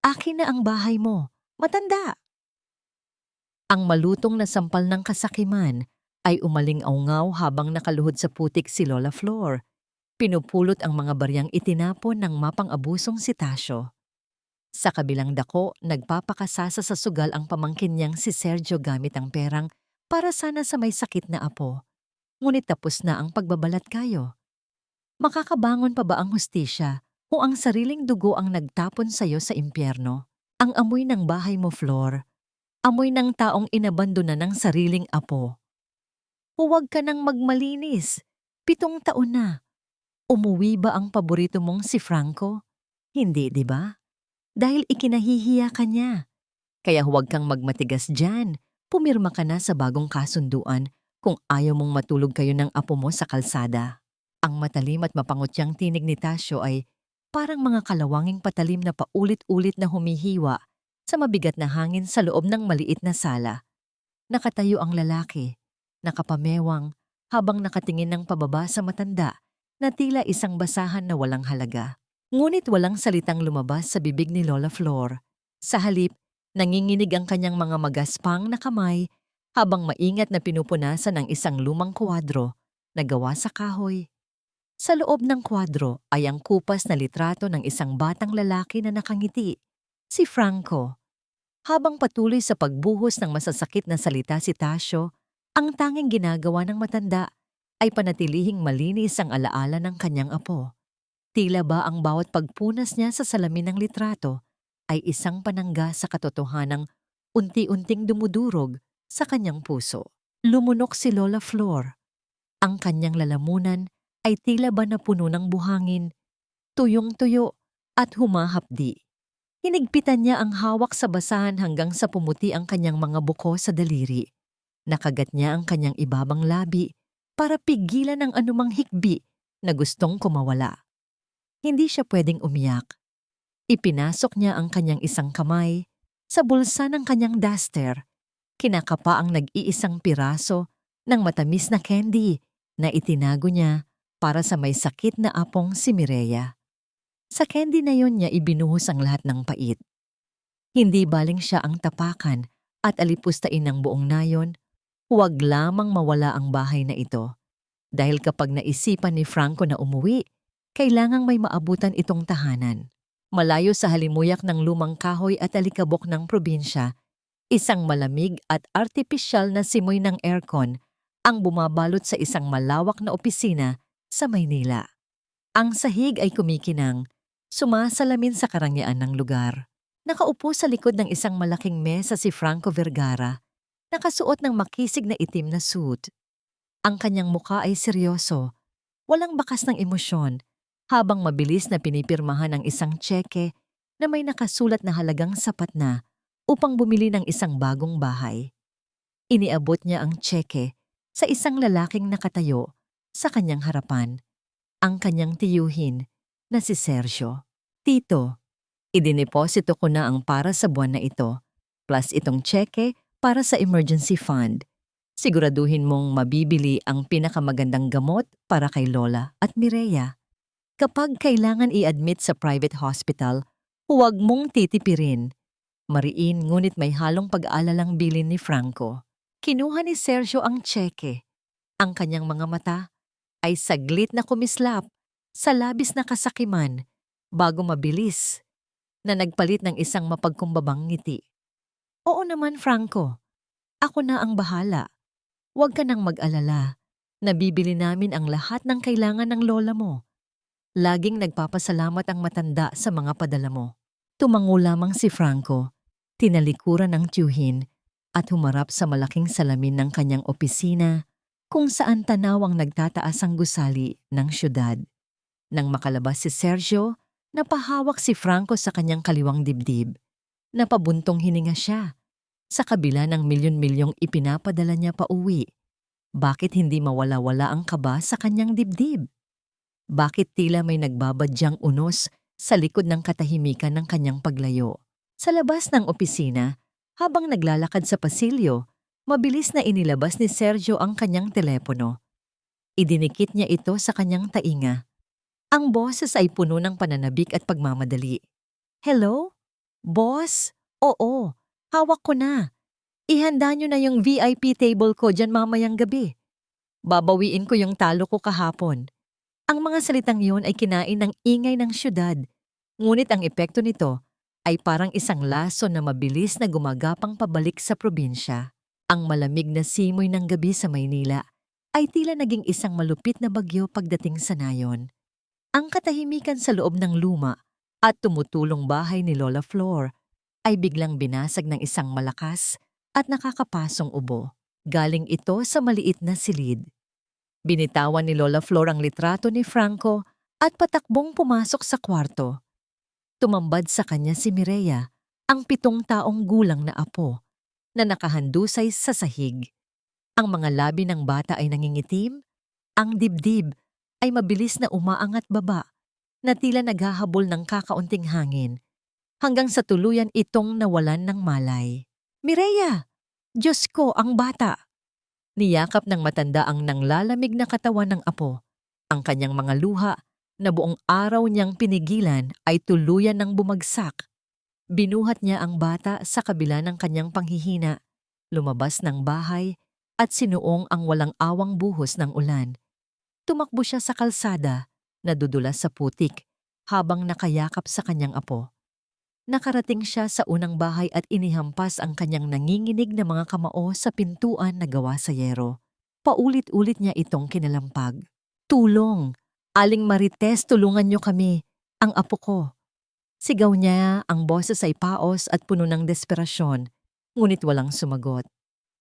Akin na ang bahay mo. Matanda. Ang malutong na sampal ng kasakiman ay umaling-aungaw habang nakaluhod sa putik si Lola Flor. Pinupulot ang mga baryang itinapon ng mapang-abusong si Tasyo. Sa kabilang dako, nagpapakasasa sa sugal ang pamangkin niyang si Sergio gamit ang perang para sana sa may sakit na apo. Ngunit tapos na ang pagbabalat kayo. Makakabangon pa ba ang hustisya kung ang sariling dugo ang nagtapon sa'yo sa impyerno? Ang amoy ng bahay mo, Flor. Amoy ng taong inabandona ng sariling apo. Huwag ka nang magmalinis. 7 taon na. Umuwi ba ang paborito mong si Franco? Hindi, di ba? Dahil ikinahihiya ka niya. Kaya huwag kang magmatigas dyan. Pumirma ka na sa bagong kasunduan kung ayaw mong matulog kayo ng apo mo sa kalsada. Ang matalim at mapangutyang tinig ni Tasyo ay parang mga kalawanging patalim na paulit-ulit na humihiwa sa mabigat na hangin sa loob ng maliit na sala. Nakatayo ang lalaki, nakapamewang, habang nakatingin ng pababa sa matanda na tila isang basahan na walang halaga. Ngunit walang salitang lumabas sa bibig ni Lola Flor. Sa halip, nanginginig ang kanyang mga magaspang na kamay habang maingat na pinupunasan ang isang lumang kwadro na gawa sa kahoy. Sa loob ng kwadro ay ang kupas na litrato ng isang batang lalaki na nakangiti, si Franco. Habang patuloy sa pagbuhos ng masasakit na salita si Tasyo, ang tanging ginagawa ng matanda ay panatilihing malinis ang alaala ng kanyang apo. Tila ba ang bawat pagpunas niya sa salamin ng litrato ay isang panangga sa katotohanang unti-unting dumudurog sa kanyang puso. Lumunok si Lola Flor. Ang kanyang lalamunan ay tila ba napuno ng buhangin, tuyong-tuyo at humahapdi. Hinigpitan niya ang hawak sa basahan hanggang sa pumuti ang kanyang mga buko sa daliri. Nakagat niya ang kanyang ibabang labi para pigilan ang anumang hikbi na gustong kumawala. Hindi siya pwedeng umiyak. Ipinasok niya ang kanyang isang kamay sa bulsa ng kanyang duster. Kinakapa ang nag-iisang piraso ng matamis na candy na itinago niya para sa may sakit na apong si Mireya. Sa candy na yon niya ibinuhos ang lahat ng pait. Hindi baling siya ang tapakan at alipustain ng buong nayon, huwag lamang mawala ang bahay na ito. Dahil kapag naisipan ni Franco na umuwi, kailangang may maabutan itong tahanan. Malayo sa halimuyak ng lumang kahoy at alikabok ng probinsya, isang malamig at artipisyal na simoy ng aircon ang bumabalot sa isang malawak na opisina sa Maynila. Ang sahig ay kumikinang, sumasalamin sa karangyaan ng lugar. Nakaupo sa likod ng isang malaking mesa si Franco Vergara, nakasuot ng makisig na itim na suit. Ang kanyang muka ay seryoso, walang bakas ng emosyon, habang mabilis na pinipirmahan ang isang tseke na may nakasulat na halagang sapat na upang bumili ng isang bagong bahay. Iniabot niya ang tseke sa isang lalaking nakatayo sa kanyang harapan, ang kanyang tiyuhin na si Sergio. Tito, idiniposito ko na ang para sa buwan na ito, plus itong tseke para sa emergency fund. Siguraduhin mong mabibili ang pinakamagandang gamot para kay Lola at Mireya. Kapag kailangan i-admit sa private hospital, huwag mong titipirin. Mariin ngunit may halong pag-aalalang bilin ni Franco. Kinuha ni Sergio ang tseke. Ang kanyang mga mata ay saglit na kumislap sa labis na kasakiman bago mabilis na nagpalit ng isang mapagkumbabang ngiti. Oo naman, Franco. Ako na ang bahala. Huwag ka nang mag-alala. Nabibili namin ang lahat ng kailangan ng lola mo. Laging nagpapasalamat ang matanda sa mga padala mo. Tumango lamang si Franco, tinalikuran ng tiyuhin at humarap sa malaking salamin ng kanyang opisina kung saan tanawang nagtataas ang gusali ng syudad. Nang makalabas si Sergio, napahawak si Franco sa kanyang kaliwang dibdib. Napabuntong hininga siya. Sa kabila ng milyon-milyong ipinapadala niya pa uwi, bakit hindi mawala-wala ang kaba sa kanyang dibdib? Bakit tila may nagbabadyang unos sa likod ng katahimikan ng kanyang paglayo? Sa labas ng opisina, habang naglalakad sa pasilyo, mabilis na inilabas ni Sergio ang kanyang telepono. Idinikit niya ito sa kanyang tainga. Ang boses ay puno ng pananabik at pagmamadali. Hello? Boss? Oo, hawak ko na. Ihanda nyo na yung VIP table ko dyan mamayang gabi. Babawiin ko yung talo ko kahapon. Ang mga salitang yun ay kinain ng ingay ng syudad. Ngunit ang epekto nito ay parang isang laso na mabilis na gumagapang pabalik sa probinsya. Ang malamig na simoy ng gabi sa Maynila ay tila naging isang malupit na bagyo pagdating sa nayon. Ang katahimikan sa loob ng luma at tumutulong bahay ni Lola Flor ay biglang binasag ng isang malakas at nakakapasong ubo. Galing ito sa maliit na silid. Binitawan ni Lola Flor ang litrato ni Franco at patakbong pumasok sa kwarto. Tumambad sa kanya si Mireya, ang 7 taong gulang na apo, na nakahandusay sa sahig. Ang mga labi ng bata ay nangingitim, ang dibdib ay mabilis na umaangat baba, na tila naghahabol ng kakaunting hangin, hanggang sa tuluyan itong nawalan ng malay. Mireya! Diyos ko, ang bata! Niyakap ng matanda ang nanglalamig na katawan ng apo. Ang kanyang mga luha na buong araw niyang pinigilan ay tuluyan ng bumagsak. Binuhat niya ang bata sa kabila ng kanyang panghihina, lumabas ng bahay at sinuong ang walang awang buhos ng ulan. Tumakbo siya sa kalsada, nadudulas sa putik, habang nakayakap sa kanyang apo. Nakarating siya sa unang bahay at inihampas ang kanyang nanginginig na mga kamao sa pintuan na gawa sa yero. Paulit-ulit niya itong kinalampag. Tulong! Aling Marites, tulungan niyo kami! Ang apo ko! Sigaw niya, ang boses ay paos at puno ng desperasyon, ngunit walang sumagot.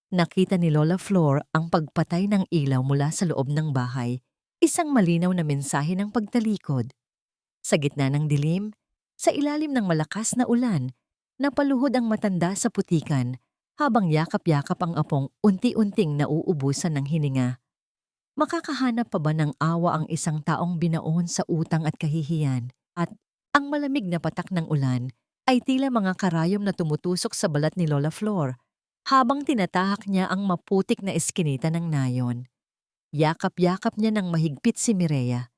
Nakita ni Lola Flor ang pagpatay ng ilaw mula sa loob ng bahay, isang malinaw na mensahe ng pagtalikod. Sa gitna ng dilim, sa ilalim ng malakas na ulan, napaluhod ang matanda sa putikan habang yakap-yakap ang apong unti-unting nauubusan ng hininga. Makakahanap pa ba ng awa ang isang taong binaon sa utang at kahihiyan? At ang malamig na patak ng ulan ay tila mga karayom na tumutusok sa balat ni Lola Flor habang tinatahak niya ang maputik na eskinita ng nayon. Yakap-yakap niya ng mahigpit si Mireya.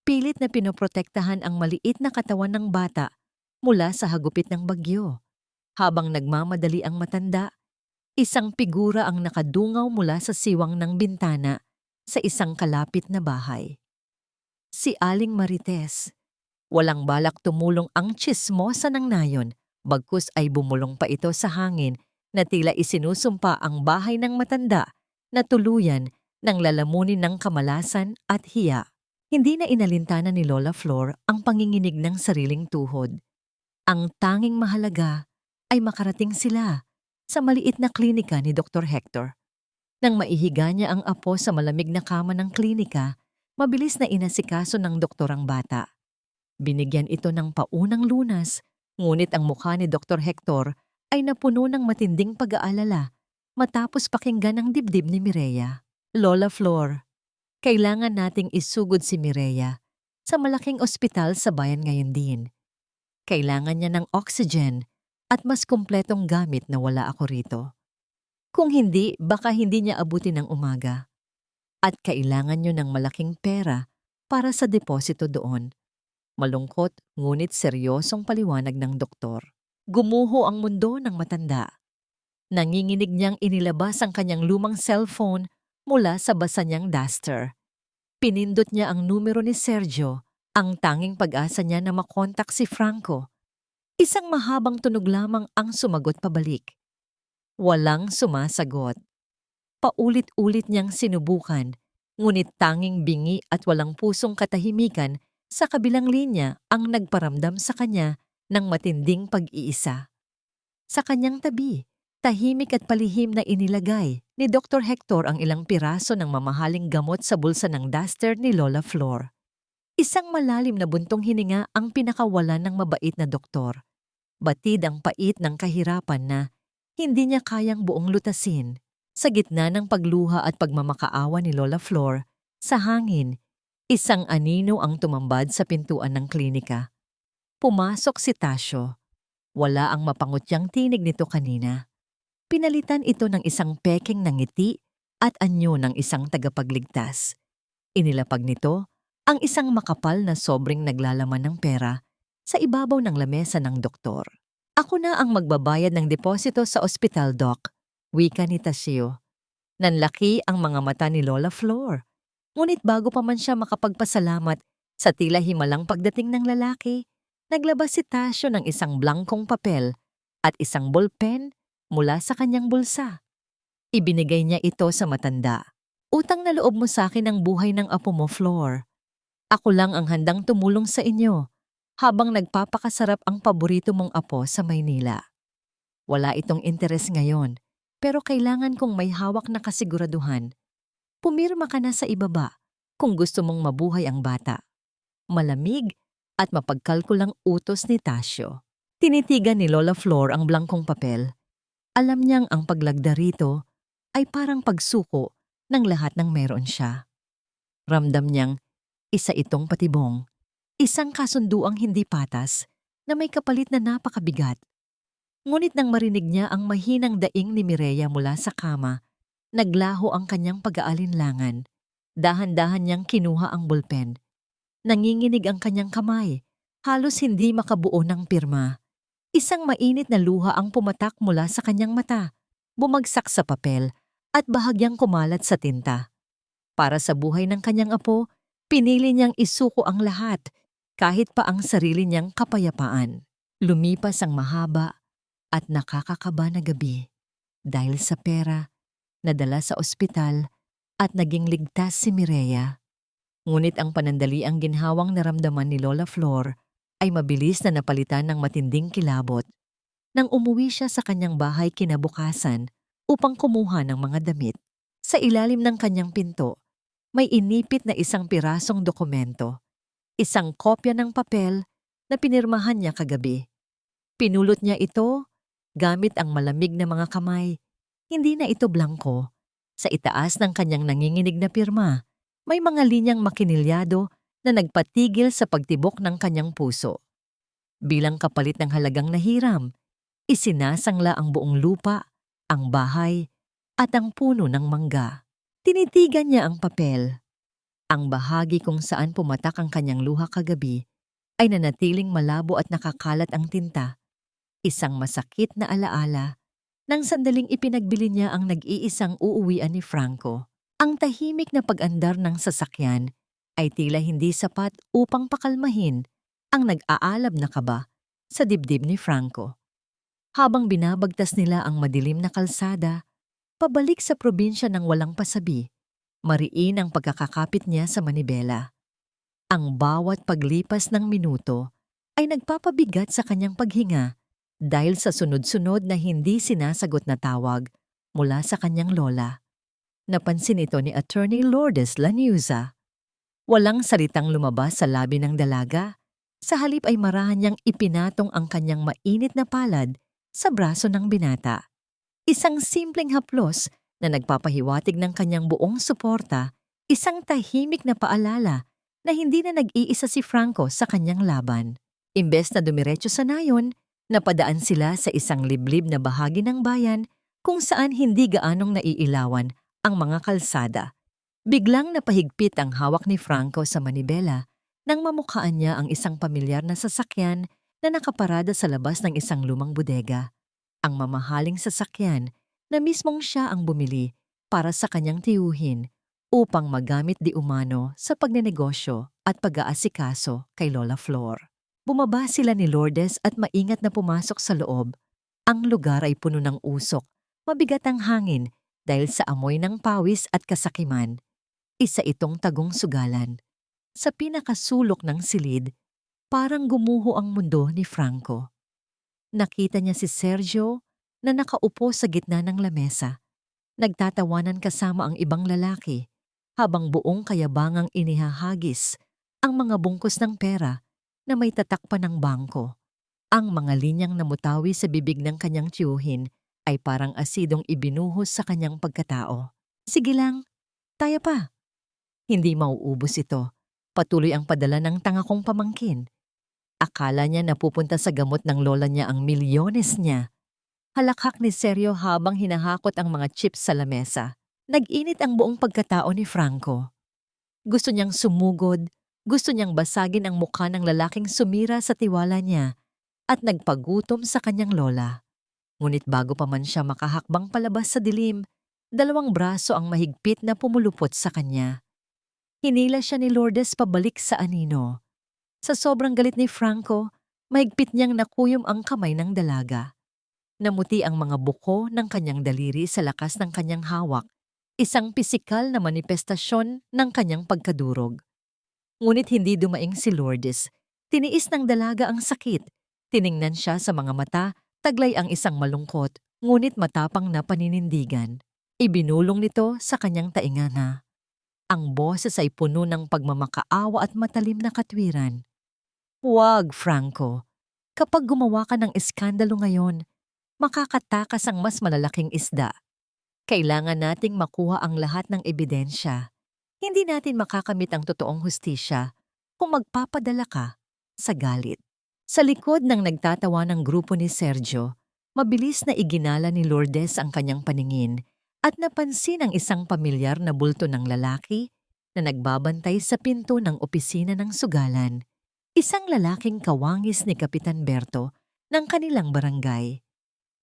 Pilit na pinoprotektahan ang maliit na katawan ng bata mula sa hagupit ng bagyo. Habang nagmamadali ang matanda, isang figura ang nakadungaw mula sa siwang ng bintana sa isang kalapit na bahay. Si Aling Marites. Walang balak tumulong ang tsismosa ng nayon, bagkus ay bumulong pa ito sa hangin na tila isinusumpa ang bahay ng matanda na tuluyan ng lalamunin ng kamalasan at hiya. Hindi na inalintana ni Lola Flor ang panginginig ng sariling tuhod. Ang tanging mahalaga ay makarating sila sa maliit na klinika ni Dr. Hector. Nang maihiga niya ang apo sa malamig na kama ng klinika, mabilis na inasikaso ng doktor ang bata. Binigyan ito ng paunang lunas, ngunit ang mukha ni Dr. Hector ay napuno ng matinding pag-aalala matapos pakinggan ang dibdib ni Mireya. Lola Flor, kailangan nating isugod si Mireya sa malaking ospital sa bayan ngayon din. Kailangan niya ng oxygen at mas kumpletong gamit na wala ako rito. Kung hindi, baka hindi niya abutin ng umaga. At kailangan niyo ng malaking pera para sa deposito doon. Malungkot ngunit seryosong paliwanag ng doktor. Gumuho ang mundo ng matanda. Nanginginig niyang inilabas ang kanyang lumang cellphone mula sa basa niyang duster. Pinindot niya ang numero ni Sergio, ang tanging pag-asa niya na makontak si Franco. Isang mahabang tunog lamang ang sumagot pabalik. Walang sumasagot. Paulit-ulit niyang sinubukan, ngunit tanging bingi at walang pusong katahimikan sa kabilang linya ang nagparamdam sa kanya ng matinding pag-iisa. Sa kanyang tabi, tahimik at palihim na inilagay ni Dr. Hector ang ilang piraso ng mamahaling gamot sa bulsa ng duster ni Lola Flor. Isang malalim na buntong hininga ang pinakawalan ng mabait na doktor. Batid ang pait ng kahirapan na hindi niya kayang buong lutasin. Sa gitna ng pagluha at pagmamakaawa ni Lola Flor, sa hangin, isang anino ang tumambad sa pintuan ng klinika. Pumasok si Tasyo. Wala ang mapangutyang tinig nito kanina. Pinalitan ito ng isang peking ng ngiti at anyo ng isang tagapagligtas. Inilapag nito ang isang makapal na sobrang naglalaman ng pera sa ibabaw ng lamesa ng doktor. Ako na ang magbabayad ng deposito sa ospital, Doc. Wika ni Tasio. Nanlaki ang mga mata ni Lola Flor. Ngunit bago pa man siya makapagpasalamat sa tila himalang pagdating ng lalaki, naglabas si Tasio ng isang blankong papel at isang bolpen mula sa kanyang bulsa. Ibinigay niya ito sa matanda. Utang na loob mo sa akin ang buhay ng apo mo, Flor. Ako lang ang handang tumulong sa inyo habang nagpapakasarap ang paborito mong apo sa Maynila. Wala itong interes ngayon, pero kailangan kong may hawak na kasiguraduhan. Pumirma ka na sa ibaba kung gusto mong mabuhay ang bata. Malamig at mapagkalkulang utos ni Tasio. Tinitigan ni Lola Flor ang blankong papel. Alam niyang ang paglagda rito ay parang pagsuko ng lahat ng meron siya. Ramdam niyang isa itong patibong, isang kasunduang hindi patas na may kapalit na napakabigat. Ngunit nang marinig niya ang mahinang daing ni Mireya mula sa kama, naglaho ang kanyang pag-aalinlangan. Dahan-dahan niyang kinuha ang bulpen. Nanginginig ang kanyang kamay, halos hindi makabuo ng pirma. Isang mainit na luha ang pumatak mula sa kanyang mata, bumagsak sa papel at bahagyang kumalat sa tinta. Para sa buhay ng kanyang apo, pinili niyang isuko ang lahat, kahit pa ang sarili niyang kapayapaan. Lumipas ang mahaba at nakakakaba na gabi. Dahil sa pera, nadala sa ospital at naging ligtas si Mireya. Ngunit ang panandaliang ginhawang naramdaman ni Lola Flor ay mabilis na napalitan ng matinding kilabot. Nang umuwi siya sa kanyang bahay kinabukasan upang kumuha ng mga damit, sa ilalim ng kanyang pinto, may inipit na isang pirasong dokumento, isang kopya ng papel na pinirmahan niya kagabi. Pinulot niya ito gamit ang malamig na mga kamay. Hindi na ito blangko. Sa itaas ng kanyang nanginginig na pirma, may mga linyang makinilyado na nagpatigil sa pagtibok ng kanyang puso. Bilang kapalit ng halagang nahiram, isinasangla ang buong lupa, ang bahay, at ang puno ng mangga. Tinitigan niya ang papel. Ang bahagi kung saan pumatak ang kanyang luha kagabi ay nanatiling malabo at nakakalat ang tinta. Isang masakit na alaala nang sandaling ipinagbili niya ang nag-iisang uuwian ni Franco. Ang tahimik na pag-andar ng sasakyan ay tila hindi sapat upang pakalmahin ang nag-aalab na kaba sa dibdib ni Franco. Habang binabagtas nila ang madilim na kalsada, pabalik sa probinsya ng walang pasabi, mariin ang pagkakakapit niya sa manibela. Ang bawat paglipas ng minuto ay nagpapabigat sa kanyang paghinga dahil sa sunod-sunod na hindi sinasagot na tawag mula sa kanyang lola. Napansin ito ni Attorney Lourdes Lanuza. Walang salitang lumabas sa labi ng dalaga. Sa halip ay marahan niyang ipinatong ang kanyang mainit na palad sa braso ng binata. Isang simpleng haplos na nagpapahiwatig ng kanyang buong suporta, isang tahimik na paalala na hindi na nag-iisa si Franco sa kanyang laban. Imbes na dumiretso sa nayon, napadaan sila sa isang liblib na bahagi ng bayan kung saan hindi gaanong naiilawan ang mga kalsada. Biglang napahigpit ang hawak ni Franco sa manibela nang mamukhaan niya ang isang pamilyar na sasakyan na nakaparada sa labas ng isang lumang bodega. Ang mamahaling sasakyan na mismong siya ang bumili para sa kanyang tiyuhin upang magamit di umano sa pagnenegosyo at pag-aasikaso kay Lola Flor. Bumaba sila ni Lourdes at maingat na pumasok sa loob. Ang lugar ay puno ng usok, mabigat ang hangin dahil sa amoy ng pawis at kasakiman. Isa itong tagong sugalan. Sa pinakasulok ng silid, parang gumuho ang mundo ni Franco. Nakita niya si Sergio na nakaupo sa gitna ng lamesa. Nagtatawanan kasama ang ibang lalaki habang buong kayabangang inihahagis ang mga bungkus ng pera na may tatak pa ng bangko. Ang mga linyang namutawi sa bibig ng kanyang tiyuhin ay parang asidong ibinuhos sa kanyang pagkatao. Sige lang, taya pa. Hindi mauubos ito. Patuloy ang padala ng tanga kong pamangkin. Akala niya napupunta sa gamot ng lola niya ang milyones niya. Halakhak ni Sergio habang hinahakot ang mga chips sa lamesa. Nag-init ang buong pagkatao ni Franco. Gusto niyang sumugod, gusto niyang basagin ang mukha ng lalaking sumira sa tiwala niya. at nagpagutom sa kanyang lola. Ngunit bago pa man siya makahakbang palabas sa dilim, 2 braso ang mahigpit na pumulupot sa kanya. Hinila siya ni Lourdes pabalik sa anino. Sa sobrang galit ni Franco, mahigpit niyang nakuyom ang kamay ng dalaga. Namuti ang mga buko ng kanyang daliri sa lakas ng kanyang hawak, isang pisikal na manifestasyon ng kanyang pagkadurog. Ngunit hindi dumaing si Lourdes. Tiniis ng dalaga ang sakit. Tiningnan siya sa mga mata, taglay ang isang malungkot, ngunit matapang na paninindigan. Ibinulong nito sa kanyang taingana. Ang boses ay puno ng pagmamakaawa at matalim na katwiran. Huwag, Franco. Kapag gumawa ka ng iskandalo ngayon, makakatakas ang mas malalaking isda. Kailangan nating makuha ang lahat ng ebidensya. Hindi natin makakamit ang totoong hustisya kung magpapadala ka sa galit. Sa likod ng nagtatawa ng grupo ni Sergio, mabilis na iginala ni Lourdes ang kanyang paningin at napansin ang isang pamilyar na bulto ng lalaki na nagbabantay sa pinto ng opisina ng sugalan. Isang lalaking kawangis ni Kapitan Berto ng kanilang barangay.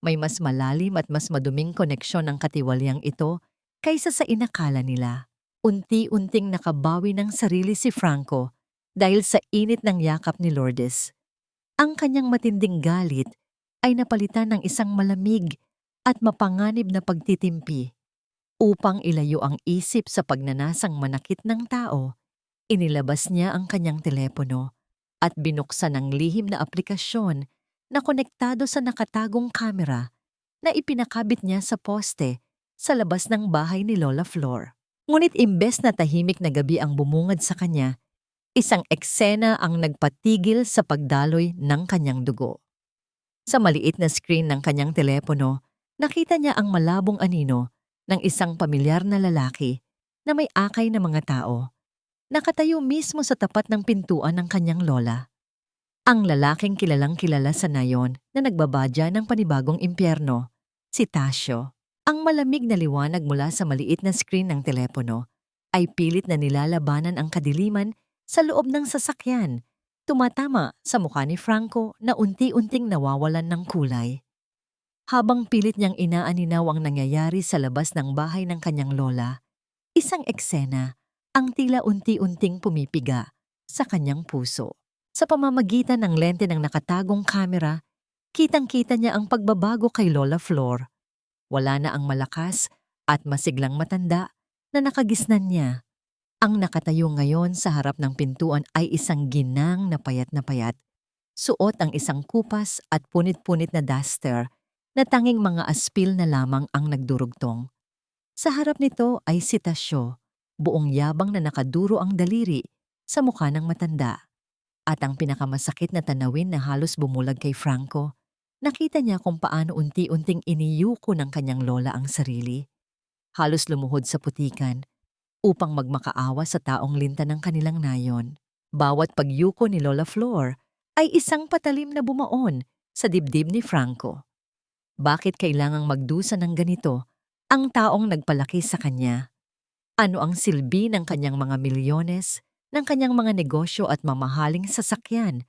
May mas malalim at mas maduming koneksyon ng katiwalyang ito kaysa sa inakala nila. Unti-unting nakabawi ng sarili si Franco dahil sa init ng yakap ni Lourdes. Ang kanyang matinding galit ay napalitan ng isang malamig at mapanganib na pagtitimpi. Upang ilayo ang isip sa pagnanasang manakit ng tao, inilabas niya ang kanyang telepono at binuksan ang lihim na aplikasyon na konektado sa nakatagong kamera na ipinakabit niya sa poste sa labas ng bahay ni Lola Flor. Ngunit imbes na tahimik na gabi ang bumungad sa kanya, isang eksena ang nagpatigil sa pagdaloy ng kanyang dugo. Sa maliit na screen ng kanyang telepono, nakita niya ang malabong anino ng isang pamilyar na lalaki na may akay na mga tao. Nakatayo mismo sa tapat ng pintuan ng kanyang lola. Ang lalaking kilalang-kilala sa nayon na nagbabadya ng panibagong impyerno, si Tasio. Ang malamig na liwanag mula sa maliit na screen ng telepono ay pilit na nilalabanan ang kadiliman sa loob ng sasakyan, tumatama sa mukha ni Franco na unti-unting nawawalan ng kulay. Habang pilit niyang inaaninaw ang nangyayari sa labas ng bahay ng kanyang lola, isang eksena ang tila unti-unting pumipiga sa kanyang puso. Sa pamamagitan ng lente ng nakatagong kamera, kitang-kita niya ang pagbabago kay Lola Flor. Wala na ang malakas at masiglang matanda na nakagisnan niya. Ang nakatayo ngayon sa harap ng pintuan ay isang ginang na payat. Suot ang isang kupas at punit-punit na duster na tanging mga aspil na lamang ang nagdurugtong. Sa harap nito ay si Tasio, buong yabang na nakaduro ang daliri sa mukha ng matanda. At ang pinakamasakit na tanawin na halos bumulag kay Franco, nakita niya kung paano unti-unting iniyuko ng kanyang lola ang sarili. Halos lumuhod sa putikan upang magmakaawa sa taong linta ng kanilang nayon. Bawat pagyuko ni Lola Flor ay isang patalim na bumaon sa dibdib ni Franco. Bakit kailangang magdusa ng ganito ang taong nagpalaki sa kanya? Ano ang silbi ng kanyang mga milyones, ng kanyang mga negosyo at mamahaling sasakyan?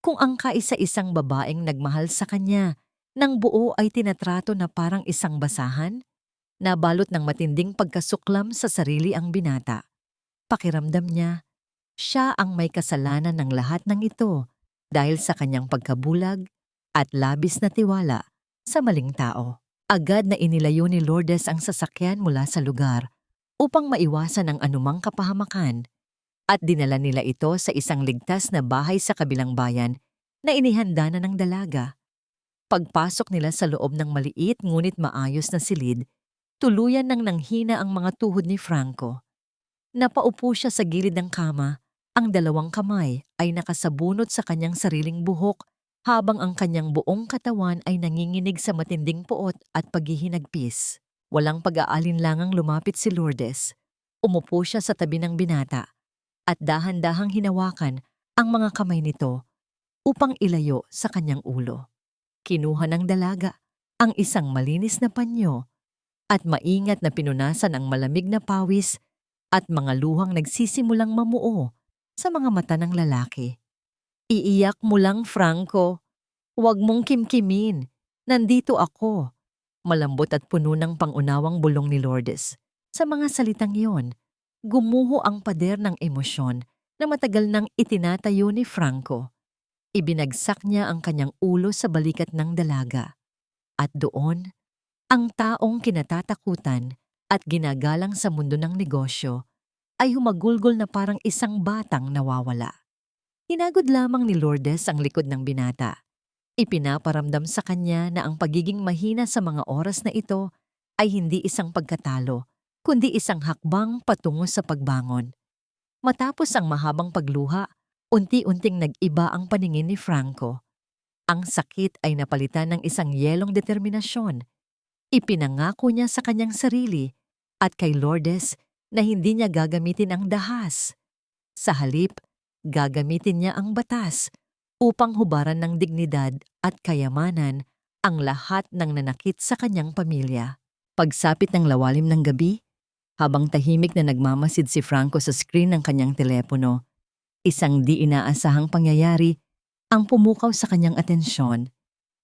Kung ang kaisa-isang babaeng nagmahal sa kanya, ng buo ay tinatrato na parang isang basahan, nabalot ng matinding pagkasuklam sa sarili ang binata. Pakiramdam niya, siya ang may kasalanan ng lahat ng ito dahil sa kanyang pagkabulag at labis na tiwala sa maling tao. Agad na inilayo ni Lourdes ang sasakyan mula sa lugar upang maiwasan ang anumang kapahamakan at dinala nila ito sa isang ligtas na bahay sa kabilang bayan na inihanda na ng dalaga. Pagpasok nila sa loob ng maliit ngunit maayos na silid, tuluyan nang nanghina ang mga tuhod ni Franco. Napaupo siya sa gilid ng kama, ang 2 kamay ay nakasabunot sa kanyang sariling buhok habang ang kanyang buong katawan ay nanginginig sa matinding puot at paghihinagpis. Walang pag-aalinlangang lumapit si Lourdes. Umupo siya sa tabi ng binata at dahan-dahang hinawakan ang mga kamay nito upang ilayo sa kanyang ulo. Kinuha ng dalaga ang isang malinis na panyo at maingat na pinunasan ang malamig na pawis at mga luhang nagsisimulang mamuo sa mga mata ng lalaki. Iiyak mo lang, Franco. Huwag mong kimkimin. Nandito ako. Malambot at puno ng pangunawang bulong ni Lourdes. Sa mga salitang iyon, gumuho ang pader ng emosyon na matagal nang itinatayo ni Franco. Ibinagsak niya ang kanyang ulo sa balikat ng dalaga. At doon, ang taong kinatatakutan at ginagalang sa mundo ng negosyo ay humagulgol na parang isang batang nawawala. Hinagod lamang ni Lourdes ang likod ng binata. Ipinaparamdam sa kanya na ang pagiging mahina sa mga oras na ito ay hindi isang pagkatalo, kundi isang hakbang patungo sa pagbangon. Matapos ang mahabang pagluha, unti-unting nag-iba ang paningin ni Franco. Ang sakit ay napalitan ng isang yelong determinasyon. Ipinangako niya sa kanyang sarili at kay Lourdes na hindi niya gagamitin ang dahas. Sa halip, gagamitin niya ang batas upang hubaran ng dignidad at kayamanan ang lahat ng nanakit sa kanyang pamilya. Pagsapit ng lawalim ng gabi, habang tahimik na nagmamasid si Franco sa screen ng kanyang telepono, isang di inaasahang pangyayari ang pumukaw sa kanyang atensyon.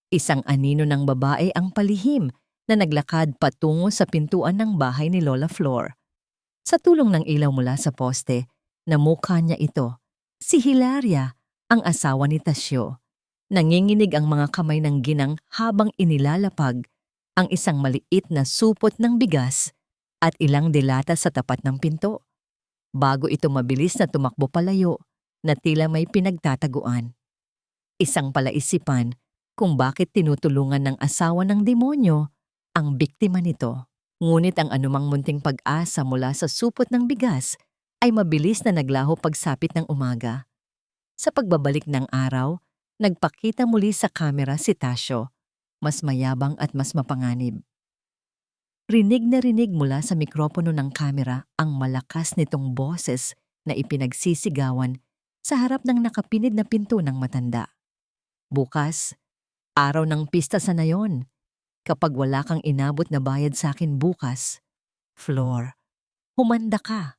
Isang anino ng babae ang palihim na naglakad patungo sa pintuan ng bahay ni Lola Flor. Sa tulong ng ilaw mula sa poste, namukha niya ito. Si Hilaria, ang asawa ni Tasio. Nanginginig ang mga kamay ng ginang habang inilalapag ang isang maliit na supot ng bigas at ilang delata sa tapat ng pinto. Bago ito mabilis na tumakbo palayo na tila may pinagtataguan. Isang palaisipan kung bakit tinutulungan ng asawa ng demonyo ang biktima nito. Ngunit ang anumang munting pag-asa mula sa supot ng bigas ay mabilis na naglaho pagsapit ng umaga. Sa pagbabalik ng araw, nagpakita muli sa kamera si Tasio, mas mayabang at mas mapanganib. Rinig na rinig mula sa mikropono ng kamera ang malakas nitong boses na ipinagsisigawan sa harap ng nakapinid na pinto ng matanda. Bukas, araw ng pista sa nayon. Kapag wala kang inabot na bayad sa akin bukas, Flor, humanda ka.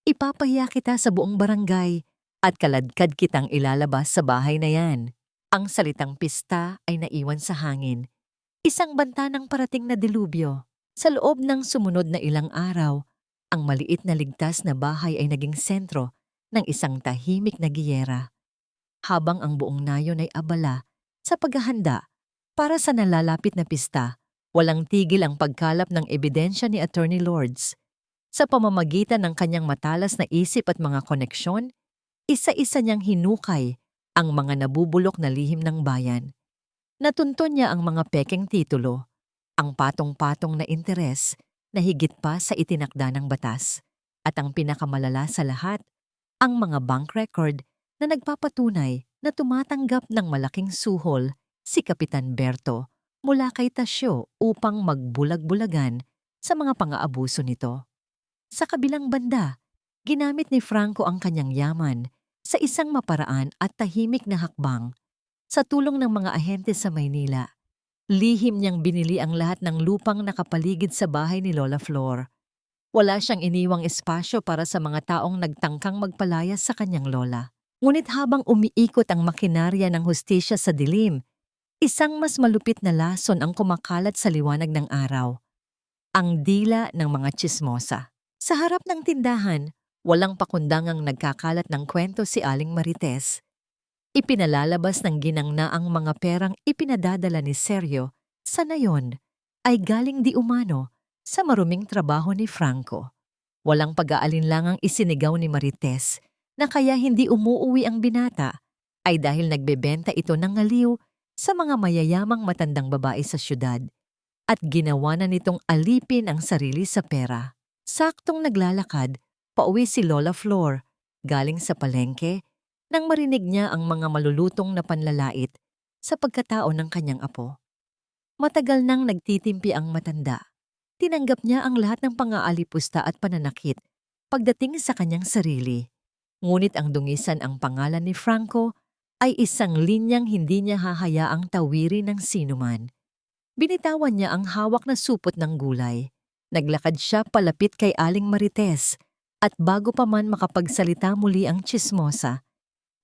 Ipapahiya kita sa buong barangay at kaladkad kitang ilalabas sa bahay na yan. Ang salitang pista ay naiwan sa hangin. Isang banta ng parating na dilubyo. Sa loob ng sumunod na ilang araw, ang maliit na ligtas na bahay ay naging sentro ng isang tahimik na giyera. Habang ang buong nayon ay abala sa paghahanda para sa nalalapit na pista, walang tigil ang pagkalap ng ebidensya ni Attorney Lourdes. Sa pamamagitan ng kanyang matalas na isip at mga koneksyon, isa-isa niyang hinukay ang mga nabubulok na lihim ng bayan. Natunton niya ang mga pekeng titulo, ang patong-patong na interes na higit pa sa itinakda ng batas, at ang pinakamalala sa lahat, ang mga bank record na nagpapatunay na tumatanggap ng malaking suhol si Kapitan Berto mula kay Tasio upang magbulag-bulagan sa mga pang-aabuso nito. Sa kabilang banda, ginamit ni Franco ang kanyang yaman sa isang maparaan at tahimik na hakbang. Sa tulong ng mga ahente sa Maynila, lihim niyang binili ang lahat ng lupang nakapaligid sa bahay ni Lola Flor. Wala siyang iniwang espasyo para sa mga taong nagtangkang magpalayas sa kanyang lola. Ngunit habang umiikot ang makinarya ng hustisya sa dilim, isang mas malupit na lason ang kumakalat sa liwanag ng araw. Ang dila ng mga tsismosa. Sa harap ng tindahan, walang pakundangang nagkakalat ng kwento si Aling Marites. Ipinalalabas ng ginang na ang mga perang ipinadadala ni Sergio sa nayon ay galing di umano sa maruming trabaho ni Franco. Walang pag-aalinlangang isinigaw ni Marites na kaya hindi umuuwi ang binata ay dahil nagbebenta ito ng ngaliw sa mga mayayamang matandang babae sa syudad at ginawa na nitong alipin ang sarili sa pera. Saktong naglalakad, pauwi si Lola Flor, galing sa palengke, nang marinig niya ang mga malulutong na panlalait sa pagkatao ng kanyang apo. Matagal nang nagtitimpi ang matanda. Tinanggap niya ang lahat ng pang-aalipusta at pananakit pagdating sa kanyang sarili. Ngunit ang dungisan ang pangalan ni Franco ay isang linyang hindi niya hahayaang tawirin ng sinuman. Binitawan niya ang hawak na supot ng gulay. Naglakad siya palapit kay Aling Marites at bago pa man makapagsalita muli ang tsismosa,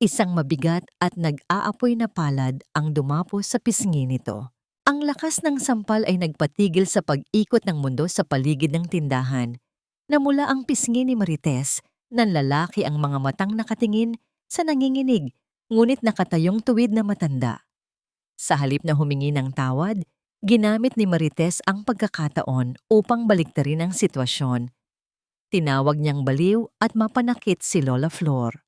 Isang mabigat at nag-aapoy na palad ang dumapo sa pisngi nito. Ang lakas ng sampal ay nagpatigil sa pag-ikot ng mundo sa paligid ng tindahan. Namula ang pisngi ni Marites, nanlalaki ang mga matang nakatingin sa nanginginig, ngunit nakatayong tuwid na matanda. Sa halip na humingi ng tawad, ginamit ni Marites ang pagkakataon upang baliktarin ang sitwasyon. Tinawag niyang baliw at mapanakit si Lola Flor.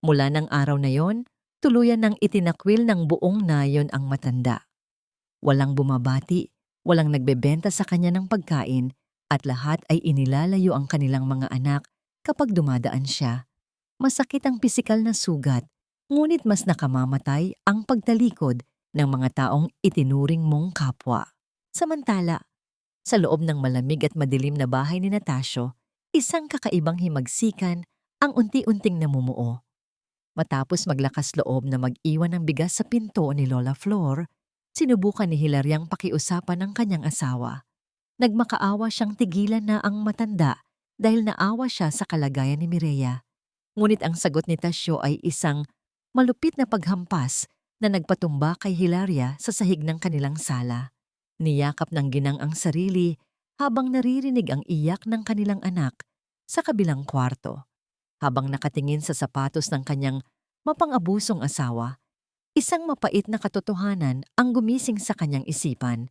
Mula ng araw na yon, tuluyan ng itinakwil ng buong nayon ang matanda. Walang bumabati, walang nagbebenta sa kanya ng pagkain, at lahat ay inilalayo ang kanilang mga anak kapag dumadaan siya. Masakit ang pisikal na sugat, ngunit mas nakamamatay ang pagtalikod ng mga taong itinuring mong kapwa. Samantala, sa loob ng malamig at madilim na bahay ni Natasio, isang kakaibang himagsikan ang unti-unting namumuo. Matapos maglakas loob na mag-iwan ng bigas sa pinto ni Lola Flor, sinubukan ni Hilaryang pakiusapan ang kanyang asawa. Nagmakaawa siyang tigilan na ang matanda dahil naawa siya sa kalagayan ni Mireya. Ngunit ang sagot ni Tasio ay isang malupit na paghampas na nagpatumba kay Hilaria sa sahig ng kanilang sala. Niyakap ng ginang ang sarili habang naririnig ang iyak ng kanilang anak sa kabilang kwarto. Habang nakatingin sa sapatos ng kanyang mapang-abusong asawa, isang mapait na katotohanan ang gumising sa kanyang isipan.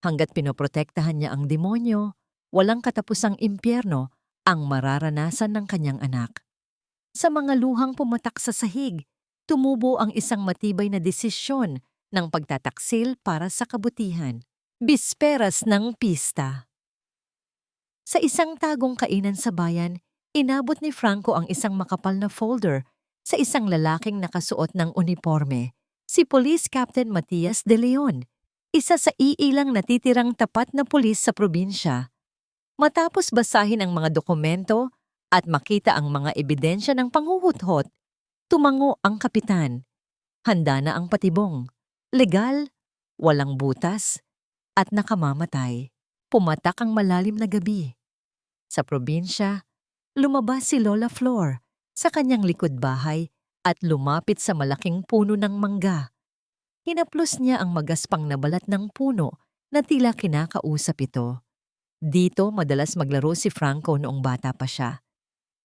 Hanggat pinoprotektahan niya ang demonyo, walang katapusang impyerno ang mararanasan ng kanyang anak. Sa mga luhang pumatak sa sahig, tumubo ang isang matibay na desisyon ng pagtataksil para sa kabutihan. Bisperas ng pista. Sa isang tagong kainan sa bayan, inabot ni Franco ang isang makapal na folder sa isang lalaking nakasuot ng uniforme, si Police Captain Matias de Leon, isa sa iilang natitirang tapat na pulis sa probinsya. Matapos basahin ang mga dokumento at makita ang mga ebidensya ng panghuhuthot, tumango ang kapitan. Handa na ang patibong, legal, walang butas, at nakamamatay. Pumatak ang malalim na gabi. Sa probinsya, lumabas si Lola Flor sa kanyang likod bahay at lumapit sa malaking puno ng mangga. Hinaplos niya ang magaspang na balat ng puno na tila kinakausap ito. Dito madalas maglaro si Franco noong bata pa siya.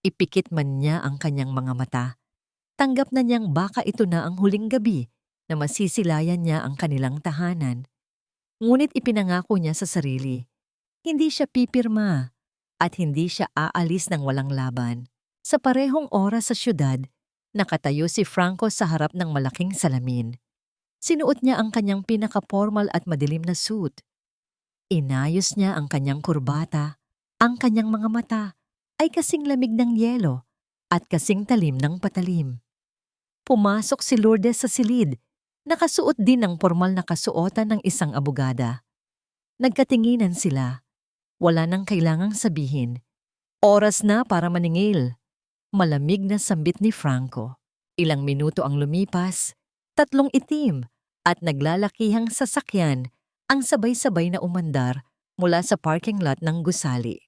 Ipikit man niya ang kanyang mga mata. Tanggap na niyang baka ito na ang huling gabi na masisilayan niya ang kanilang tahanan. Ngunit ipinangako niya sa sarili, hindi siya pipirma at hindi siya aalis ng walang laban. Sa parehong oras sa syudad, nakatayo si Franco sa harap ng malaking salamin. Sinuot niya ang kanyang pinaka-formal at madilim na suit. Inayos niya ang kanyang kurbata. Ang kanyang mga mata ay kasing lamig ng yelo at kasing talim ng patalim. Pumasok si Lourdes sa silid, nakasuot din ng formal na kasuotan ng isang abogada. Nagkatinginan sila. Wala nang kailangang sabihin. Oras na para maningil. Malamig na sambit ni Franco. Ilang minuto ang lumipas, 3 itim at naglalakihang sasakyan ang sabay-sabay na umandar mula sa parking lot ng gusali.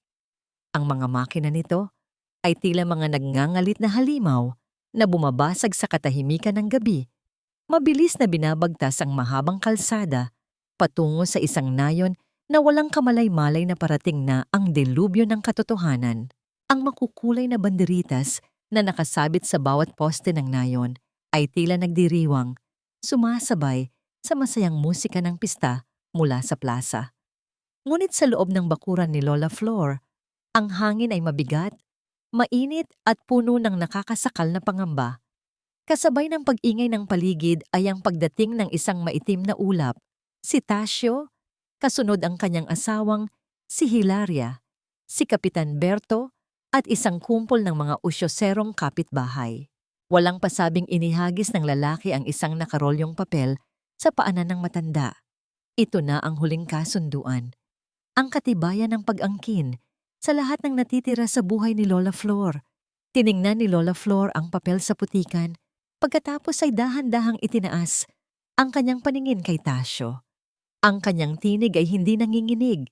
Ang mga makina nito ay tila mga nagngangalit na halimaw na bumabasag sa katahimikan ng gabi. Mabilis na binabagtas ang mahabang kalsada patungo sa isang nayon na walang kamalay-malay na parating na ang delubyo ng katotohanan. Ang makukulay na banderitas na nakasabit sa bawat poste ng nayon ay tila nagdiriwang, sumasabay sa masayang musika ng pista mula sa plaza. Ngunit sa loob ng bakuran ni Lola Flor, ang hangin ay mabigat, mainit at puno ng nakakasakal na pangamba. Kasabay ng pag-ingay ng paligid ay ang pagdating ng isang maitim na ulap, si Tasio, kasunod ang kanyang asawang si Hilaria, si Kapitan Berto at isang kumpol ng mga usyoserong kapitbahay. Walang pasabing inihagis ng lalaki ang isang nakarolyong papel sa paanan ng matanda. Ito na ang huling kasunduan. Ang katibayan ng pag-angkin sa lahat ng natitira sa buhay ni Lola Flor. Tiningnan ni Lola Flor ang papel sa putikan, pagkatapos ay dahan-dahang itinaas ang kanyang paningin kay Tasio. Ang kanyang tinig ay hindi nanginginig.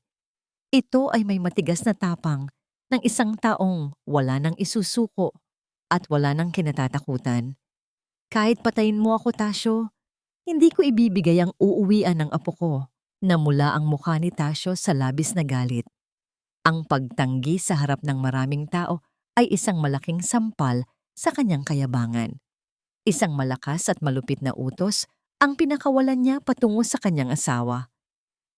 Ito ay may matigas na tapang ng isang taong wala nang isusuko at wala nang kinatatakutan. Kahit patayin mo ako, Tasyo, hindi ko ibibigay ang uuwian ng apo ko. Namula ang mukha ni Tasyo sa labis na galit. Ang pagtanggi sa harap ng maraming tao ay isang malaking sampal sa kanyang kayabangan. Isang malakas at malupit na utos ang pinakawalan niya patungo sa kanyang asawa.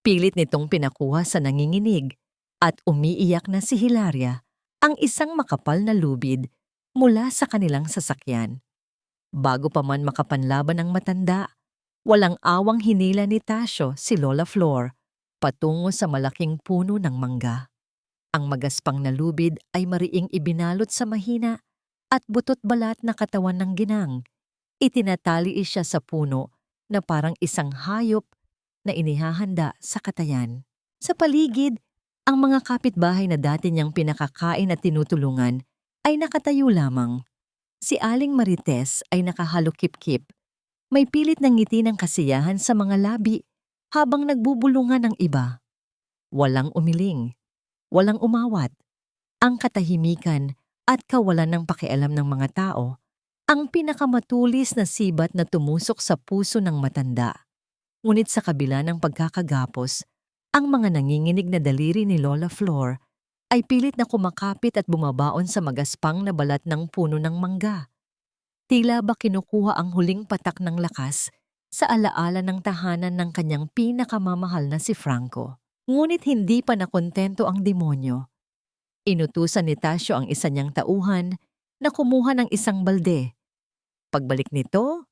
Pilit nitong pinakuha sa nanginginig at umiiyak na si Hilaria ang isang makapal na lubid mula sa kanilang sasakyan. Bago pa man makapanlaban ang matanda, walang awang hinila ni Tasyo si Lola Flor patungo sa malaking puno ng mangga. Ang magaspang na lubid ay mariing ibinalot sa mahina at butot balat na katawan ng ginang. Itinatali siya sa puno na parang isang hayop na inihahanda sa katayan. Sa paligid, ang mga kapitbahay na dati niyang pinakakain at tinutulungan ay nakatayo lamang. Si Aling Marites ay nakahalukip-kip. May pilit ng ngiti ng kasiyahan sa mga labi habang nagbubulungan ng iba. Walang umiling, walang umawat. Ang katahimikan at kawalan ng pakialam ng mga tao ang pinakamatulis na sibat na tumusok sa puso ng matanda. Ngunit sa kabila ng pagkakagapos, ang mga nanginginig na daliri ni Lola Flor ay pilit na kumakapit at bumabaon sa magaspang na balat ng puno ng mangga. Tila ba kinukuha ang huling patak ng lakas sa alaala ng tahanan ng kanyang pinakamamahal na si Franco. Ngunit hindi pa nakontento ang demonyo. Inutusan ni Tasyo ang isa niyang tauhan na kumuha ng isang balde. Pagbalik nito,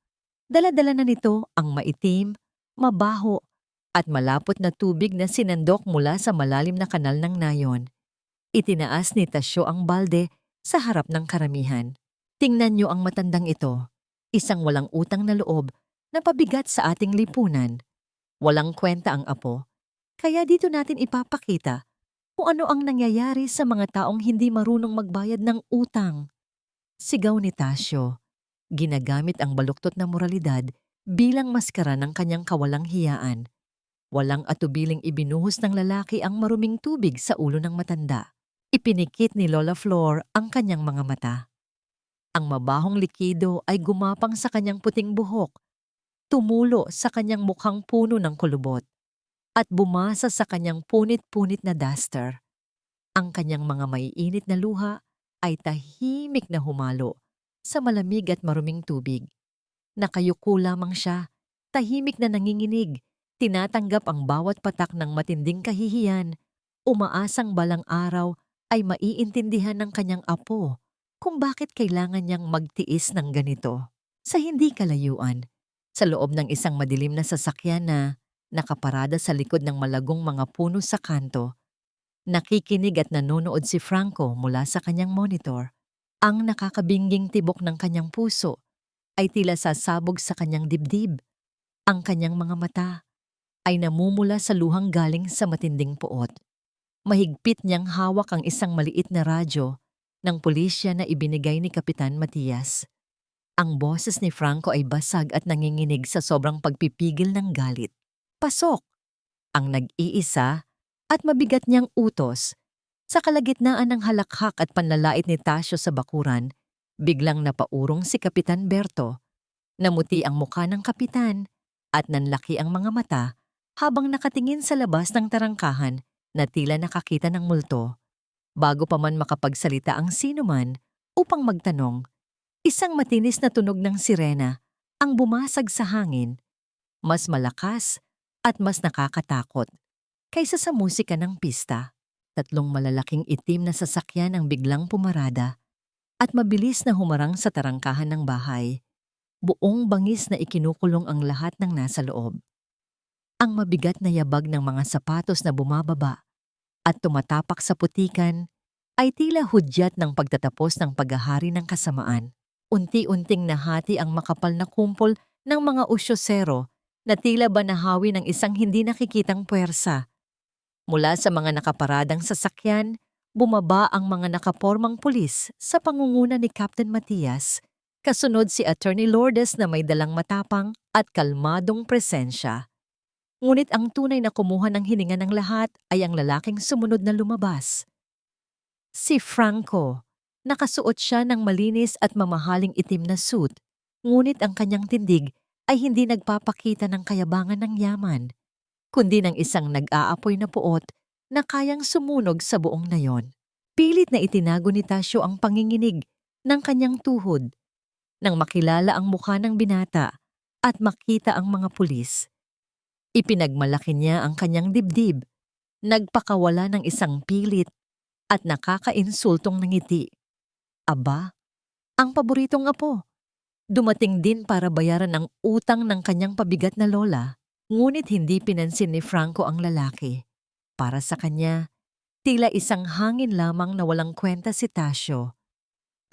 dala-dala na nito ang maitim, mabaho at malapot na tubig na sinandok mula sa malalim na kanal ng Nayon. Itinaas ni Tasyo ang balde sa harap ng karamihan. Tingnan niyo ang matandang ito, isang walang utang na loob na pabigat sa ating lipunan. Walang kwenta ang apo, kaya dito natin ipapakita kung ano ang nangyayari sa mga taong hindi marunong magbayad ng utang. Sigaw ni Tasyo, ginagamit ang baluktot na moralidad bilang maskara ng kanyang kawalang hiyaan. Walang atubiling ibinuhos ng lalaki ang maruming tubig sa ulo ng matanda. Ipinikit ni Lola Flor ang kanyang mga mata. Ang mabahong likido ay gumapang sa kanyang puting buhok, tumulo sa kanyang mukhang puno ng kulubot, at bumasa sa kanyang punit-punit na duster. Ang kanyang mga maiinit na luha ay tahimik na humalo sa malamig at maruming tubig. Nakayuko lamang siya, tahimik na nanginginig, tinatanggap ang bawat patak ng matinding kahihiyan, umaasang balang araw ay maiintindihan ng kanyang apo kung bakit kailangan niyang magtiis ng ganito. Sa hindi kalayuan, sa loob ng isang madilim na sasakyan na nakaparada sa likod ng malagong mga puno sa kanto, nakikinig at nanonood si Franco mula sa kanyang monitor. Ang nakakabingging tibok ng kanyang puso ay tila sasabog sa kanyang dibdib. Ang kanyang mga mata ay namumula sa luhang galing sa matinding puot. Mahigpit niyang hawak ang isang maliit na radyo ng pulisya na ibinigay ni Kapitan Matias. Ang boses ni Franco ay basag at nanginginig sa sobrang pagpipigil ng galit. Pasok! Ang nag-iisa at mabigat niyang utos. Sa kalagitnaan ng halakhak at panlalait ni Tasyo sa bakuran, biglang napaurong si Kapitan Berto. Namuti ang mukha ng kapitan at nanlaki ang mga mata habang nakatingin sa labas ng tarangkahan na tila nakakita ng multo. Bago pa man makapagsalita ang sinuman upang magtanong, isang matinis na tunog ng sirena ang bumasag sa hangin, mas malakas at mas nakakatakot kaysa sa musika ng pista. 3 malalaking itim na sasakyan ang biglang pumarada at mabilis na humarang sa tarangkahan ng bahay. Buong bangis na ikinukulong ang lahat ng nasa loob. Ang mabigat na yabag ng mga sapatos na bumababa at tumatapak sa putikan ay tila hudyat ng pagtatapos ng paghahari ng kasamaan. Unti-unting nahati ang makapal na kumpol ng mga usyosero na tila ba nahawi ng isang hindi nakikitang puwersa. Mula sa mga nakaparadang sasakyan, bumaba ang mga nakapormang pulis sa pangunguna ni Captain Matias, kasunod si Attorney Lourdes na may dalang matapang at kalmadong presensya. Ngunit ang tunay na kumuha ng hininga ng lahat ay ang lalaking sumunod na lumabas. Si Franco. Nakasuot siya ng malinis at mamahaling itim na suit Ngunit ang kanyang tindig ay hindi nagpapakita ng kayabangan ng yaman, kundi ng isang nag-aapoy na puot na kayang sumunog sa buong nayon. Pilit na itinago ni Tasyo ang panginginig ng kanyang tuhod nang makilala ang mukha ng binata at makita ang mga pulis. Ipinagmalaki niya ang kanyang dibdib, nagpakawala ng isang pilit at nakakainsultong ngiti. Aba, ang paboritong apo. Dumating din para bayaran ang utang ng kanyang pabigat na lola, ngunit hindi pinansin ni Franco ang lalaki. Para sa kanya, tila isang hangin lamang na walang kwenta si Tasyo.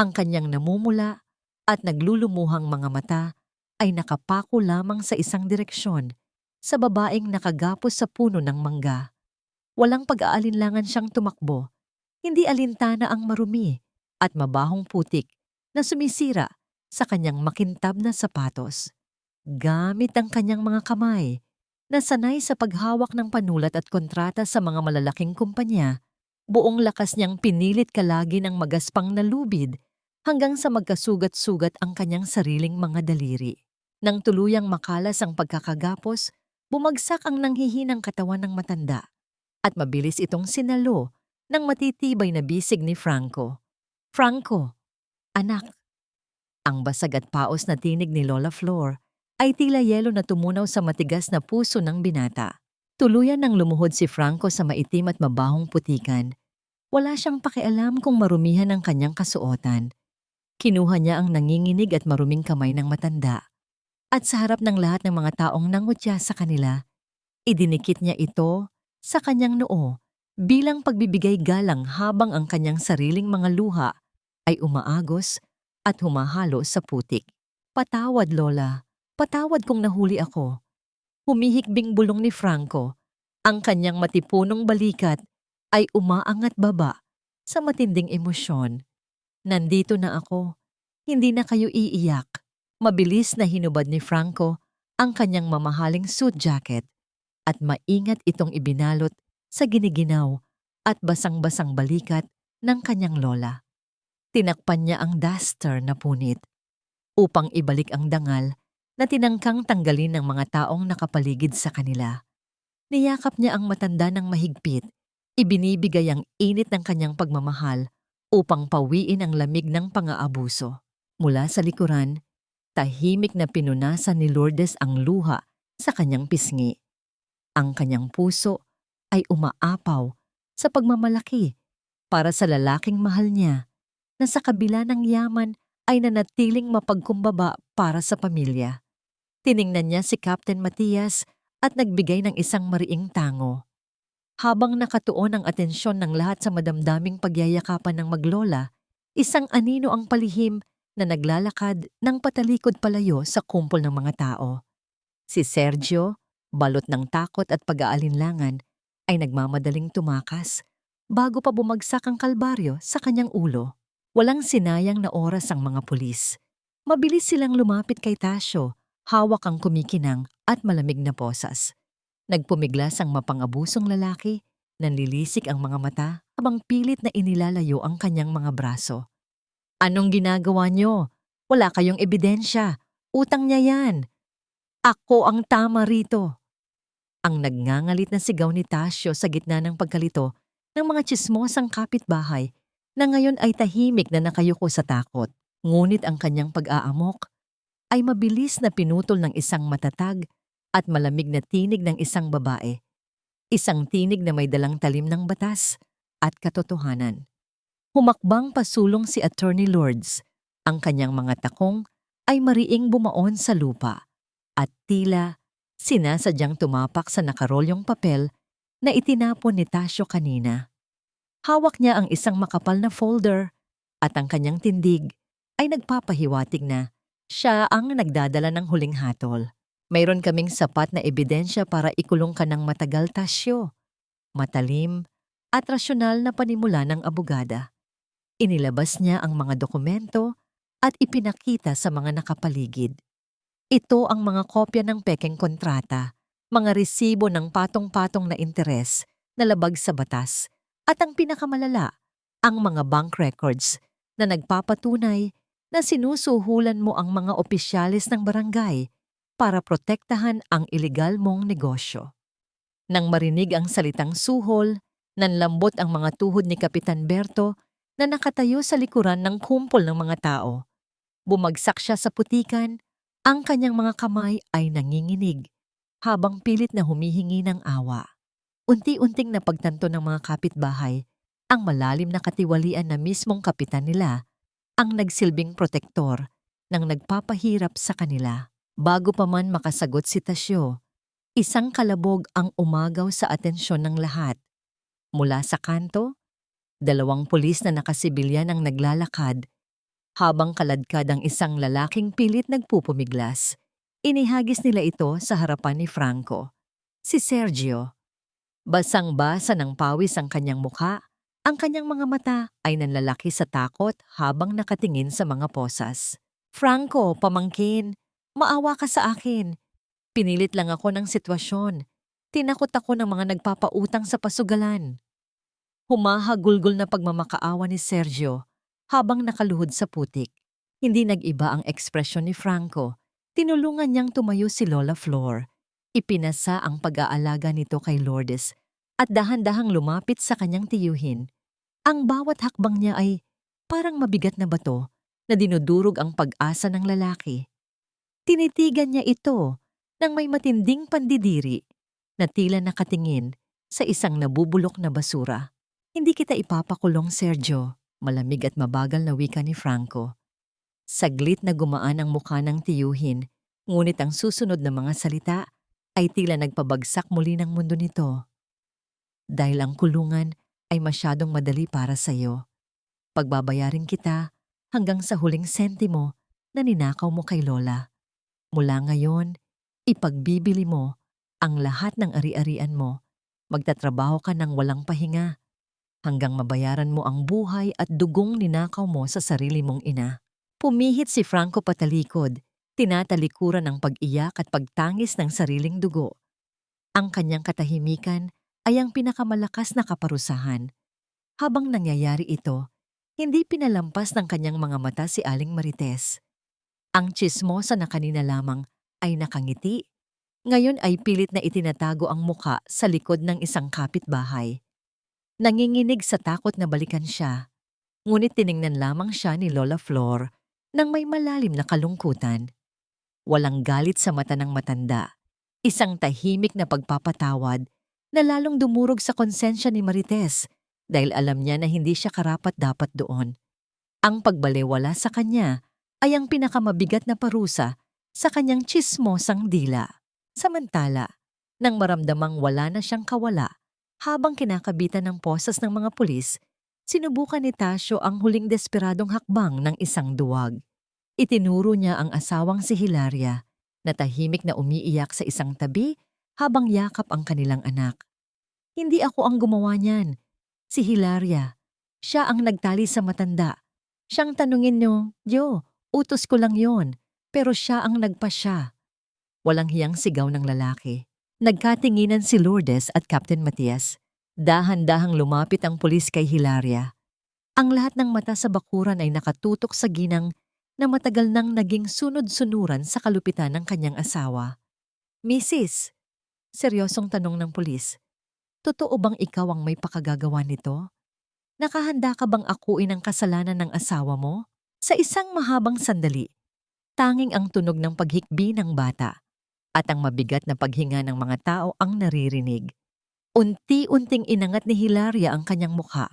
Ang kanyang namumula at naglulumuhang mga mata ay nakapako lamang sa isang direksyon, sa babaeng nakagapos sa puno ng mangga. Walang pag-aalinlangan siyang tumakbo, hindi alintana ang marumi at mabahong putik na sumisira sa kanyang makintab na sapatos. Gamit ang kanyang mga kamay, na sanay sa paghawak ng panulat at kontrata sa mga malalaking kumpanya, buong lakas niyang pinilit kalagi ng magaspang na lubid hanggang sa magkasugat-sugat ang kanyang sariling mga daliri. Nang tuluyang makalas ang pagkakagapos, bumagsak ang nanghihinang katawan ng matanda at mabilis itong sinalo ng matitibay na bisig ni Franco. "Franco, anak." Ang basag at paos na tinig ni Lola Flor ay tila yelo na tumunaw sa matigas na puso ng binata. Tuluyan nang lumuhod si Franco sa maitim at mabahong putikan. Wala siyang pakialam kung marumihan ang kanyang kasuotan. Kinuha niya ang nanginginig at maruming kamay ng matanda. At sa harap ng lahat ng mga taong nangutya sa kanila, idinikit niya ito sa kanyang noo bilang pagbibigay galang habang ang kanyang sariling mga luha ay umaagos at humahalo sa putik. "Patawad, Lola. Patawad kung nahuli ako." Humihikbing bulong ni Franco. Ang kanyang matipunong balikat ay umaangat baba sa matinding emosyon. "Nandito na ako. Hindi na kayo iiyak." Mabilis na hinubad ni Franco ang kanyang mamahaling suit jacket at maingat itong ibinalot sa giniginaw at basang-basang balikat ng kanyang lola. Tinakpan niya ang duster na punit upang ibalik ang dangal na tinangkang tanggalin ng mga taong nakapaligid sa kanila. Niyakap niya ang matanda ng mahigpit, ibinibigay ang init ng kanyang pagmamahal upang pawiin ang lamig ng pang-aabuso. Mula sa likuran, tahimik na pinunasan ni Lourdes ang luha sa kanyang pisngi. Ang kanyang puso ay umaapaw sa pagmamalaki para sa lalaking mahal niya na sa kabila ng yaman ay nanatiling mapagkumbaba para sa pamilya. Tiningnan niya si Captain Matias at nagbigay ng isang mariing tango. Habang nakatuon ang atensyon ng lahat sa madamdaming pagyayakapan ng maglola, isang anino ang palihim na naglalakad ng patalikod palayo sa kumpol ng mga tao. Si Sergio, balot ng takot at pag-aalinlangan, ay nagmamadaling tumakas bago pa bumagsak ang kalbaryo sa kanyang ulo. Walang sinayang na oras ang mga pulis. Mabilis silang lumapit kay Tasyo, hawak ang kumikinang at malamig na posas. Nagpumiglas ang mapang-abusong lalaki, nanlilisik ang mga mata habang pilit na inilalayo ang kanyang mga braso. "Anong ginagawa niyo? Wala kayong ebidensya. Utang niya yan. Ako ang tama rito." Ang nagngangalit na sigaw ni Tasyo sa gitna ng pagkalito ng mga tsismosang kapitbahay na ngayon ay tahimik na nakayuko sa takot. Ngunit ang kanyang pag-aamok ay mabilis na pinutol ng isang matatag at malamig na tinig ng isang babae. Isang tinig na may dalang talim ng batas at katotohanan. Humakbang pasulong si Attorney Lourdes. Ang kanyang mga takong ay mariing bumaon sa lupa at tila sinasadyang tumapak sa nakarolyong papel na itinapon ni Tasyo kanina. Hawak niya ang isang makapal na folder at ang kanyang tindig ay nagpapahiwatig na siya ang nagdadala ng huling hatol. "Mayroon kaming sapat na ebidensya para ikulong ka ng matagal, Tasyo." Matalim at rasyonal na panimula ng abogada. Inilabas niya ang mga dokumento at ipinakita sa mga nakapaligid. Ito ang mga kopya ng pekeng kontrata, mga resibo ng patong-patong na interes na labag sa batas, at ang pinakamalala, ang mga bank records na nagpapatunay na sinusuhulan mo ang mga opisyalis ng barangay para protektahan ang ilegal mong negosyo. Nang marinig ang salitang suhol, nanlambot ang mga tuhod ni Kapitan Berto na nakatayo sa likuran ng kumpol ng mga tao. Bumagsak siya sa putikan, ang kanyang mga kamay ay nanginginig habang pilit na humihingi ng awa. Unti-unting napagtanto ng mga kapitbahay ang malalim na katiwalian na mismong kapitan nila ang nagsilbing protektor ng nagpapahirap sa kanila. Bago pa man makasagot si Tasyo, isang kalabog ang umagaw sa atensyon ng lahat. Mula sa kanto, 2 pulis na nakasibilyan ang naglalakad habang kaladkad ang isang lalaking pilit nagpupumiglas. Inihagis nila ito sa harapan ni Franco. Si Sergio. Basang-basa ng pawis ang kanyang mukha, ang kanyang mga mata ay nanlalaki sa takot habang nakatingin sa mga posas. Franco, pamangkin, maawa ka sa akin. Pinilit lang ako ng sitwasyon. Tinakot ako ng mga nagpapautang sa pasugalan. Humahagulgol na pagmamakaawa ni Sergio habang nakaluhod sa putik. Hindi nag-iba ang ekspresyon ni Franco. Tinulungan niyang tumayo si Lola Flor. Ipinasa ang pag-aalaga nito kay Lourdes at dahan-dahang lumapit sa kanyang tiyuhin. Ang bawat hakbang niya ay parang mabigat na bato na dinudurog ang pag-asa ng lalaki. Tinitigan niya ito nang may matinding pandidiri na tila nakatingin sa isang nabubulok na basura. Hindi kita ipapakulong, Sergio, malamig at mabagal na wika ni Franco. Saglit na gumaan ang mukha ng tiyuhin, ngunit ang susunod na mga salita ay tila nagpabagsak muli ng mundo nito. Dahil ang kulungan ay masyadong madali para sa iyo. Pagbabayarin kita hanggang sa huling sentimo na ninakaw mo kay Lola. Mula ngayon, ipagbibili mo ang lahat ng ari-arian mo. Magtatrabaho ka ng walang pahinga hanggang mabayaran mo ang buhay at dugong ninakaw mo sa sarili mong ina. Pumihit si Franco patalikod, tinatalikuran ng pag-iyak at pagtangis ng sariling dugo. Ang kanyang katahimikan ay ang pinakamalakas na kaparusahan. Habang nangyayari ito, hindi pinalampas ng kanyang mga mata si Aling Marites. Ang tsismosa na kanina lamang ay nakangiti, ngayon ay pilit na itinatago ang muka sa likod ng isang kapitbahay. Nanginginig sa takot na balikan siya, ngunit tiningnan lamang siya ni Lola Flor nang may malalim na kalungkutan. Walang galit sa mata ng matanda, isang tahimik na pagpapatawad na lalong dumurog sa konsensya ni Marites dahil alam niya na hindi siya karapat-dapat doon. Ang pagbaliwala sa kanya ay ang pinakamabigat na parusa sa kanyang tsismosang dila. Samantala, nang maramdamang wala na siyang kawala habang kinakabitan ng posas ng mga pulis, sinubukan ni Tasyo ang huling desperadong hakbang ng isang duwag. Itinuro niya ang asawang si Hilaria na tahimik na umiiyak sa isang tabi habang yakap ang kanilang anak. Hindi ako ang gumawa niyan. Si Hilaria. Siya ang nagtali sa matanda. Siyang tanungin niyo, "Yo, utos ko lang yon." Pero siya ang nagpasya. Walang hiyang sigaw ng lalaki. Nagkatinginan si Lourdes at Captain Matias. Dahan-dahang lumapit ang pulis kay Hilaria. Ang lahat ng mata sa bakuran ay nakatutok sa ginang na matagal nang naging sunod-sunuran sa kalupitan ng kanyang asawa. "Mrs., seryosong tanong ng pulis, totoo bang ikaw ang may pakagagawa nito? Nakahanda ka bang akuin ang kasalanan ng asawa mo?" Sa isang mahabang sandali, tanging ang tunog ng paghikbi ng bata at ang mabigat na paghinga ng mga tao ang naririnig. Unti-unting inangat ni Hilaria ang kanyang mukha.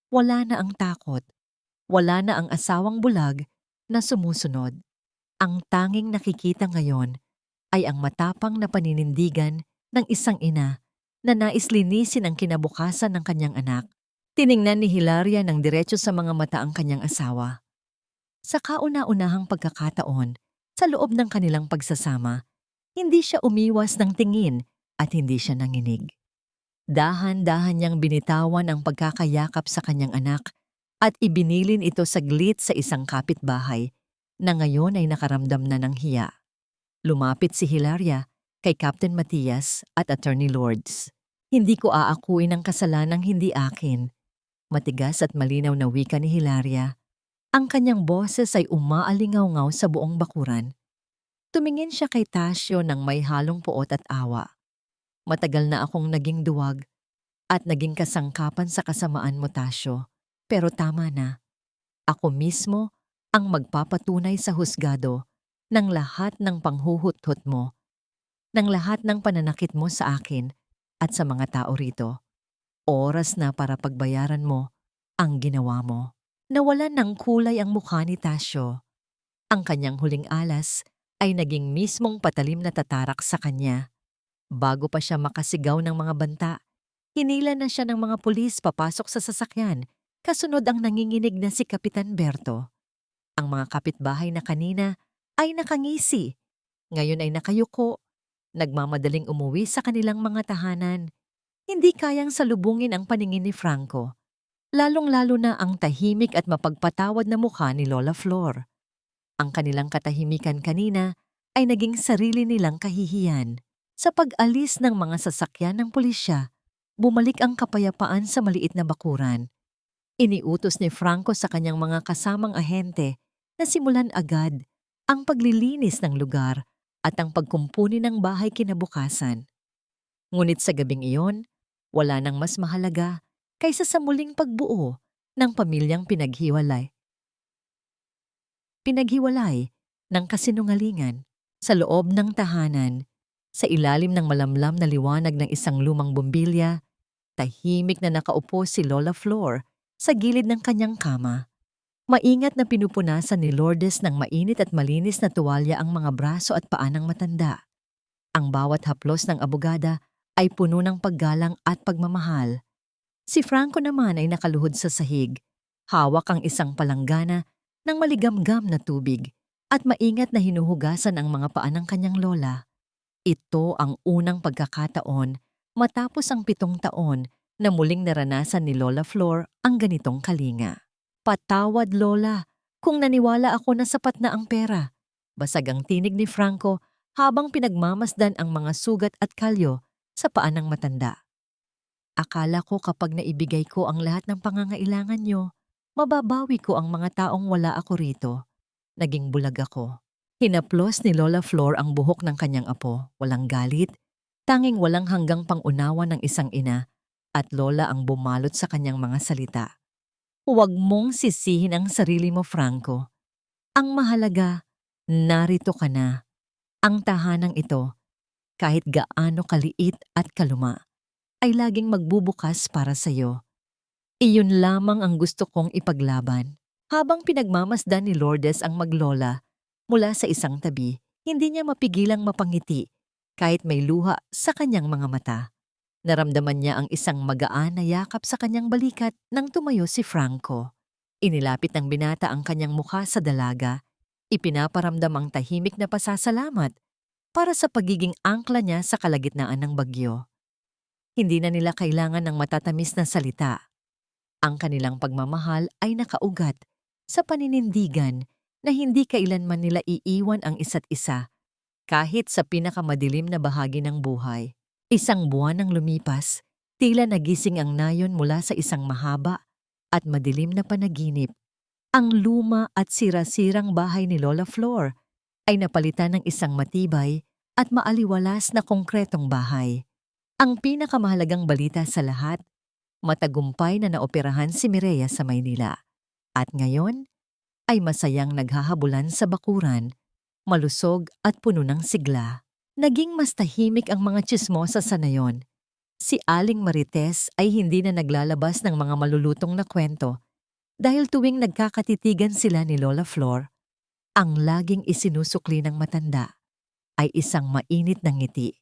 Wala na ang takot. Wala na ang asawang bulag na sumusunod. Ang tanging nakikita ngayon ay ang matapang na paninindigan ng isang ina na nais linisin ang kinabukasan ng kanyang anak. Tiningnan ni Hilaria ng diretso sa mga mata ang kanyang asawa. Sa kauna-unahang pagkakataon, sa loob ng kanilang pagsasama, hindi siya umiwas ng tingin at hindi siya nanginig. Dahan-dahan niyang binitawan ang pagkakayakap sa kanyang anak at ibinilin ito saglit sa isang kapitbahay na ngayon ay nakaramdam na ng hiya. Lumapit si Hilaria kay Captain Matias at Attorney Lourdes. "Hindi ko aakuin ang kasalanang hindi akin." Matigas at malinaw na wika ni Hilaria. Ang kanyang boses ay umaalingaw-ngaw sa buong bakuran. Tumingin siya kay Tasyo ng may halong puot at awa. Matagal na akong naging duwag at naging kasangkapan sa kasamaan mo, Tasyo. Pero tama na. Ako mismo ang magpapatunay sa husgado ng lahat ng panghuhut-hut mo, ng lahat ng pananakit mo sa akin at sa mga tao rito. Oras na para pagbayaran mo ang ginawa mo. Nawalan ng kulay ang mukha ni Tasyo. Ang kanyang huling alas ay naging mismong patalim na tatarak sa kanya. Bago pa siya makasigaw ng mga banta, hinila na siya ng mga pulis papasok sa sasakyan, kasunod ang nanginginig na si Kapitan Berto. Ang mga kapitbahay na kanina ay nakangisi. Ngayon ay nakayuko, nagmamadaling umuwi sa kanilang mga tahanan. Hindi kayang salubungin ang paningin ni Franco, lalong-lalo na ang tahimik at mapagpatawad na mukha ni Lola Flor. Ang kanilang katahimikan kanina ay naging sarili nilang kahihiyan. Sa pag-alis ng mga sasakyan ng pulisya, bumalik ang kapayapaan sa maliit na bakuran. Iniutos ni Franco sa kanyang mga kasamang ahente na simulan agad ang paglilinis ng lugar at ang pagkumpuni ng bahay kinabukasan. Ngunit sa gabing iyon, wala nang mas mahalaga kaysa sa muling pagbuo ng pamilyang pinaghiwalay. Pinaghiwalay ng kasinungalingan sa loob ng tahanan, sa ilalim ng malamlam na liwanag ng isang lumang bombilya, tahimik na nakaupo si Lola Flor sa gilid ng kanyang kama. Maingat na pinupunasan ni Lourdes ng mainit at malinis na tuwalya ang mga braso at paa ng matanda. Ang bawat haplos ng abogada ay puno ng paggalang at pagmamahal. Si Franco naman ay nakaluhod sa sahig, hawak ang isang palanggana ng maligamgam na tubig at maingat na hinuhugasan ang mga paa ng kanyang lola. Ito ang unang pagkakataon matapos ang 7 taon na muling naranasan ni Lola Flor ang ganitong kalinga. Patawad, Lola, kung naniwala ako na sapat na ang pera. Basag ang tinig ni Franco habang pinagmamasdan ang mga sugat at kalyo sa paa ng matanda. Akala ko kapag naibigay ko ang lahat ng pangangailangan nyo, mababawi ko ang mga taong wala ako rito. Naging bulag ako. Hinaplos ni Lola Flor ang buhok ng kanyang apo, walang galit, tanging walang hanggang pangunawa ng isang ina, at lola ang bumalot sa kanyang mga salita. Huwag mong sisihin ang sarili mo, Franco. Ang mahalaga, narito ka na. Ang tahanang ito, kahit gaano kaliit at kaluma, ay laging magbubukas para sa iyo. Iyon lamang ang gusto kong ipaglaban. Habang pinagmamasdan ni Lourdes ang maglola mula sa isang tabi, hindi niya mapigilang mapangiti kahit may luha sa kanyang mga mata. Naramdaman niya ang isang magaan na yakap sa kanyang balikat nang tumayo si Franco. Inilapit ng binata ang kanyang mukha sa dalaga. Ipinaparamdam ang tahimik na pasasalamat para sa pagiging angkla niya sa kalagitnaan ng bagyo. Hindi na nila kailangan ng matatamis na salita. Ang kanilang pagmamahal ay nakaugat sa paninindigan na hindi kailanman nila iiwan ang isa't isa kahit sa pinakamadilim na bahagi ng buhay. Isang buwan ang lumipas, tila nagising ang nayon mula sa isang mahaba at madilim na panaginip. Ang luma at sira-sirang bahay ni Lola Flor ay napalitan ng isang matibay at maaliwalas na konkretong bahay. Ang pinakamahalagang balita sa lahat, matagumpay na naoperahan si Mireya sa Maynila. At ngayon, ay masayang naghahabulan sa bakuran, malusog at puno ng sigla. Naging mas tahimik ang mga tsismosa sa nayon. Si Aling Marites ay hindi na naglalabas ng mga malulutong na kwento dahil tuwing nagkakatitigan sila ni Lola Flor, ang laging isinusukli ng matanda ay isang mainit na ngiti.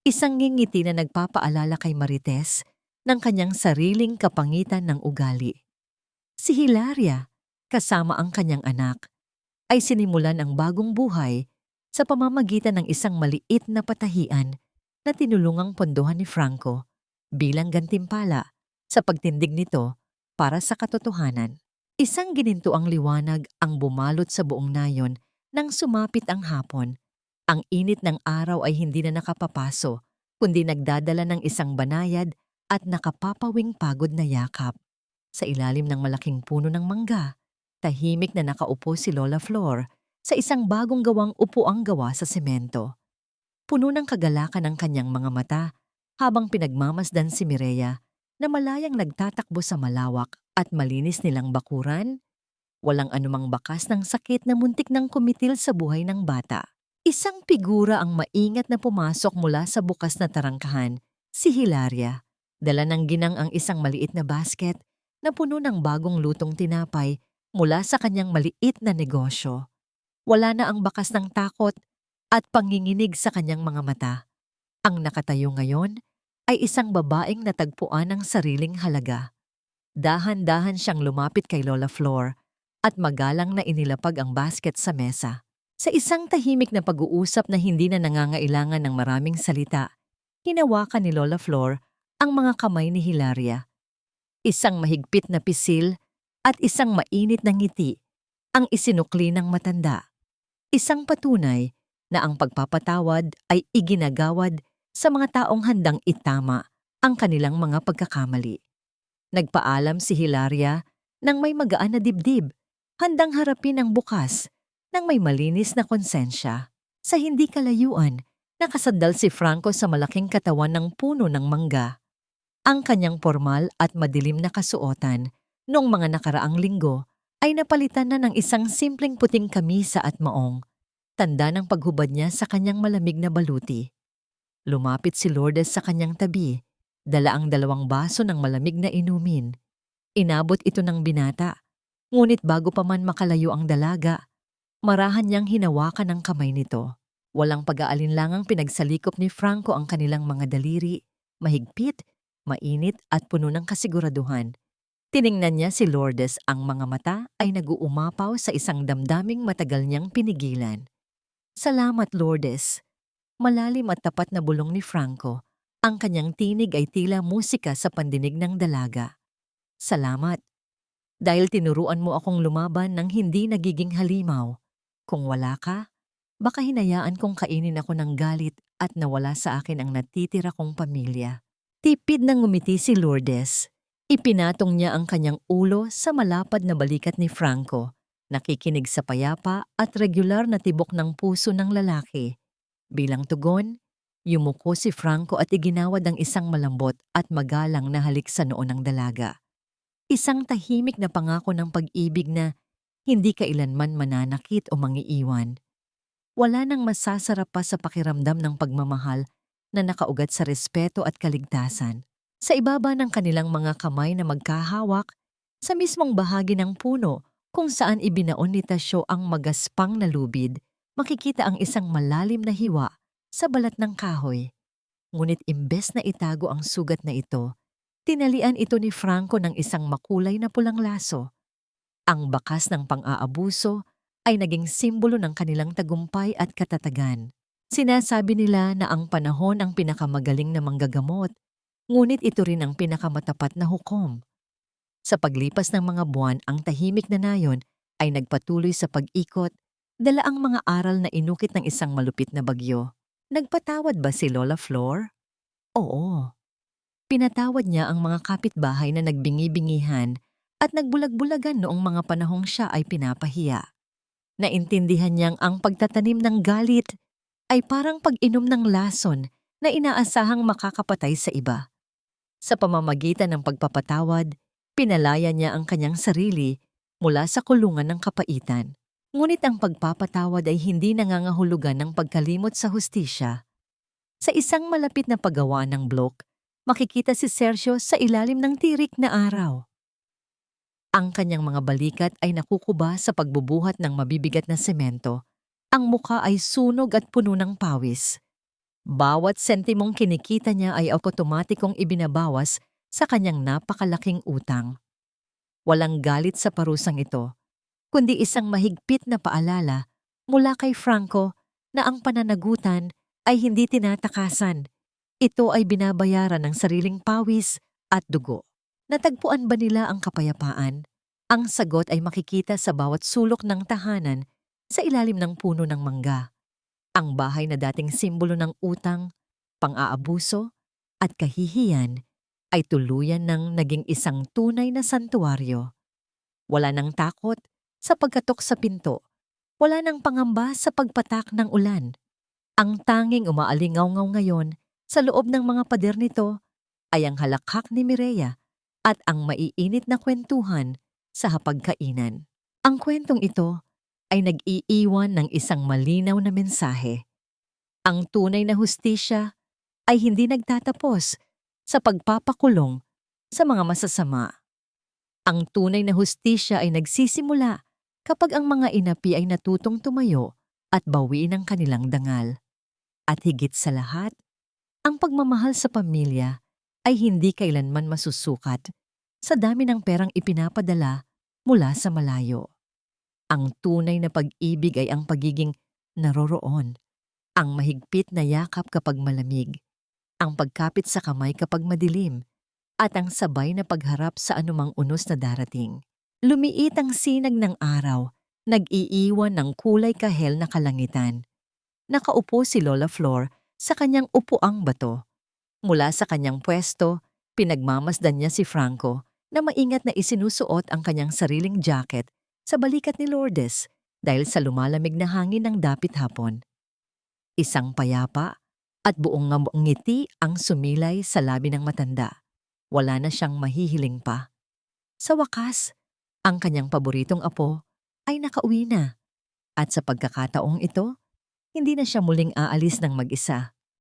Isang ngingiti na nagpapaalala kay Marites ng kanyang sariling kapangitan ng ugali. Si Hilaria, kasama ang kanyang anak, ay sinimulan ang bagong buhay sa pamamagitan ng isang maliit na patahian na tinulungang pondohan ni Franco bilang gantimpala sa pagtindig nito para sa katotohanan. Isang ginintuang liwanag ang bumalot sa buong nayon nang sumapit ang hapon. Ang init ng araw ay hindi na nakapapaso, kundi nagdadala ng isang banayad at nakapapawing pagod na yakap. Sa ilalim ng malaking puno ng mangga, Tahimik na nakaupo si Lola Flor sa isang bagong gawang upuang gawa sa semento. Puno ng kagalakan ang kanyang mga mata habang pinagmamasdan si Mireya na malayang nagtatakbo sa malawak at malinis nilang bakuran. Walang anumang bakas ng sakit na muntik ng kumitil sa buhay ng bata. Isang figura ang maingat na pumasok mula sa bukas na tarangkahan, si Hilaria. Dala ng ginang ang isang maliit na basket na puno ng bagong lutong tinapay mula sa kanyang maliit na negosyo. Wala na ang bakas ng takot at panginginig sa kanyang mga mata. Ang nakatayo ngayon ay isang babaeng natagpuan ng sariling halaga. Dahan-dahan siyang lumapit kay Lola Flor at magalang na inilapag ang basket sa mesa. Sa isang tahimik na pag-uusap na hindi na nangangailangan ng maraming salita, hinawakan ni Lola Flor ang mga kamay ni Hilaria. Isang mahigpit na pisil at isang mainit na ngiti ang isinukli ng matanda. Isang patunay na ang pagpapatawad ay iginagawad sa mga taong handang itama ang kanilang mga pagkakamali. Nagpaalam si Hilaria nang may magaan na dibdib, handang harapin ang bukas nang may malinis na konsensya. Sa hindi kalayuan, nakasandal si Franco sa malaking katawan ng puno ng mangga. Ang kanyang formal at madilim na kasuotan noong mga nakaraang linggo ay napalitan na ng isang simpleng puting kamisa at maong, tanda ng paghubad niya sa kanyang malamig na baluti. Lumapit si Lourdes sa kanyang tabi, dala ang 2 baso ng malamig na inumin. Inabot ito ng binata, ngunit bago pa man makalayo ang dalaga, marahan niyang hinawakan ang kamay nito. Walang pag-aalinlangang pinagsalikop ni Franco ang kanilang mga daliri, mahigpit, mainit at puno ng kasiguraduhan. Tiningnan niya si Lourdes, ang mga mata ay nag-uumapaw sa isang damdaming matagal niyang pinigilan. Salamat, Lourdes. Malalim at tapat na bulong ni Franco. Ang kanyang tinig ay tila musika sa pandinig ng dalaga. Salamat. Dahil tinuruan mo akong lumaban nang hindi nagiging halimaw. Kung wala ka, baka hinayaan kong kainin ako ng galit at nawala sa akin ang natitira kong pamilya. Tipid na ngumiti si Lourdes. Ipinatong niya ang kanyang ulo sa malapad na balikat ni Franco, nakikinig sa payapa at regular na tibok ng puso ng lalaki. Bilang tugon, yumuko si Franco at iginawad ang isang malambot at magalang na halik sa noo ng dalaga. Isang tahimik na pangako ng pag-ibig na hindi kailanman mananakit o mangiiwan. Wala nang masasarap pa sa pakiramdam ng pagmamahal na nakaugat sa respeto at kaligtasan. Sa ibaba ng kanilang mga kamay na magkahawak, sa mismong bahagi ng puno kung saan ibinaon ni Tasyo ang magaspang na lubid, makikita ang isang malalim na hiwa sa balat ng kahoy. Ngunit imbes na itago ang sugat na ito, tinalian ito ni Franco ng isang makulay na pulang laso. Ang bakas ng pang-aabuso ay naging simbolo ng kanilang tagumpay at katatagan. Sinasabi nila na ang panahon ang pinakamagaling na manggagamot, ngunit ito rin ang pinakamatapat na hukom. Sa paglipas ng mga buwan, ang tahimik na nayon ay nagpatuloy sa pag-ikot, dala ang mga aral na inukit ng isang malupit na bagyo. Nagpatawad ba si Lola Flor? Oo. Pinatawad niya ang mga kapitbahay na nagbingi-bingihan at nagbulag-bulagan noong mga panahong siya ay pinapahiya. Naintindihan niyang ang pagtatanim ng galit ay parang pag-inom ng lason na inaasahang makakapatay sa iba. Sa pamamagitan ng pagpapatawad, pinalaya niya ang kanyang sarili mula sa kulungan ng kapaitan. Ngunit ang pagpapatawad ay hindi nangangahulugan ng pagkalimot sa hustisya. Sa isang malapit na paggawaan ng blok, makikita si Sergio sa ilalim ng tirik na araw. Ang kanyang mga balikat ay nakukuba sa pagbubuhat ng mabibigat na semento. Ang mukha ay sunog at puno ng pawis. Bawat sentimong kinikita niya ay otomatikong ibinabawas sa kanyang napakalaking utang. Walang galit sa parusang ito, kundi isang mahigpit na paalala mula kay Franco na ang pananagutan ay hindi tinatakasan. Ito ay binabayaran ng sariling pawis at dugo. Natagpuan ba nila ang kapayapaan? Ang sagot ay makikita sa bawat sulok ng tahanan sa ilalim ng puno ng mangga. Ang bahay na dating simbolo ng utang, pang-aabuso at kahihiyan ay tuluyan ng naging isang tunay na santuaryo. Wala nang takot, Sa pagkatok sa pinto, wala nang pangamba sa pagpatak ng ulan. Ang tanging umaalingaw-ngaw ngayon sa loob ng mga pader nito ay ang halakhak ni Mireya at ang maiinit na kwentuhan sa hapagkainan. Ang kwentong ito ay nag-iiwan ng isang malinaw na mensahe. Ang tunay na hustisya ay hindi nagtatapos sa pagpapakulong sa mga masasama. Ang tunay na hustisya ay nagsisimula kapag ang mga inapi ay natutong tumayo at bawiin ang kanilang dangal. At higit sa lahat, ang pagmamahal sa pamilya ay hindi kailanman masusukat sa dami ng perang ipinapadala mula sa malayo. Ang tunay na pag-ibig ay ang pagiging naroroon, ang mahigpit na yakap kapag malamig, ang pagkapit sa kamay kapag madilim, at ang sabay na pagharap sa anumang unos na darating. Lumiit ang sinag ng araw, nag-iiwan ng kulay kahel na kalangitan. Nakaupo si Lola Flor sa kanyang upuang bato. Mula sa kanyang pwesto, pinagmamasdan niya si Franco na maingat na isinusuot ang kanyang sariling jacket sa balikat ni Lourdes dahil sa lumalamig na hangin ng dapit hapon. Isang payapa at buong ngiti ang sumilay sa labi ng matanda. Wala na siyang mahihiling pa. Sa wakas, ang kanyang paboritong apo ay nakauwi na. At sa pagkakataong ito, hindi na siya muling aalis ng mag-isa.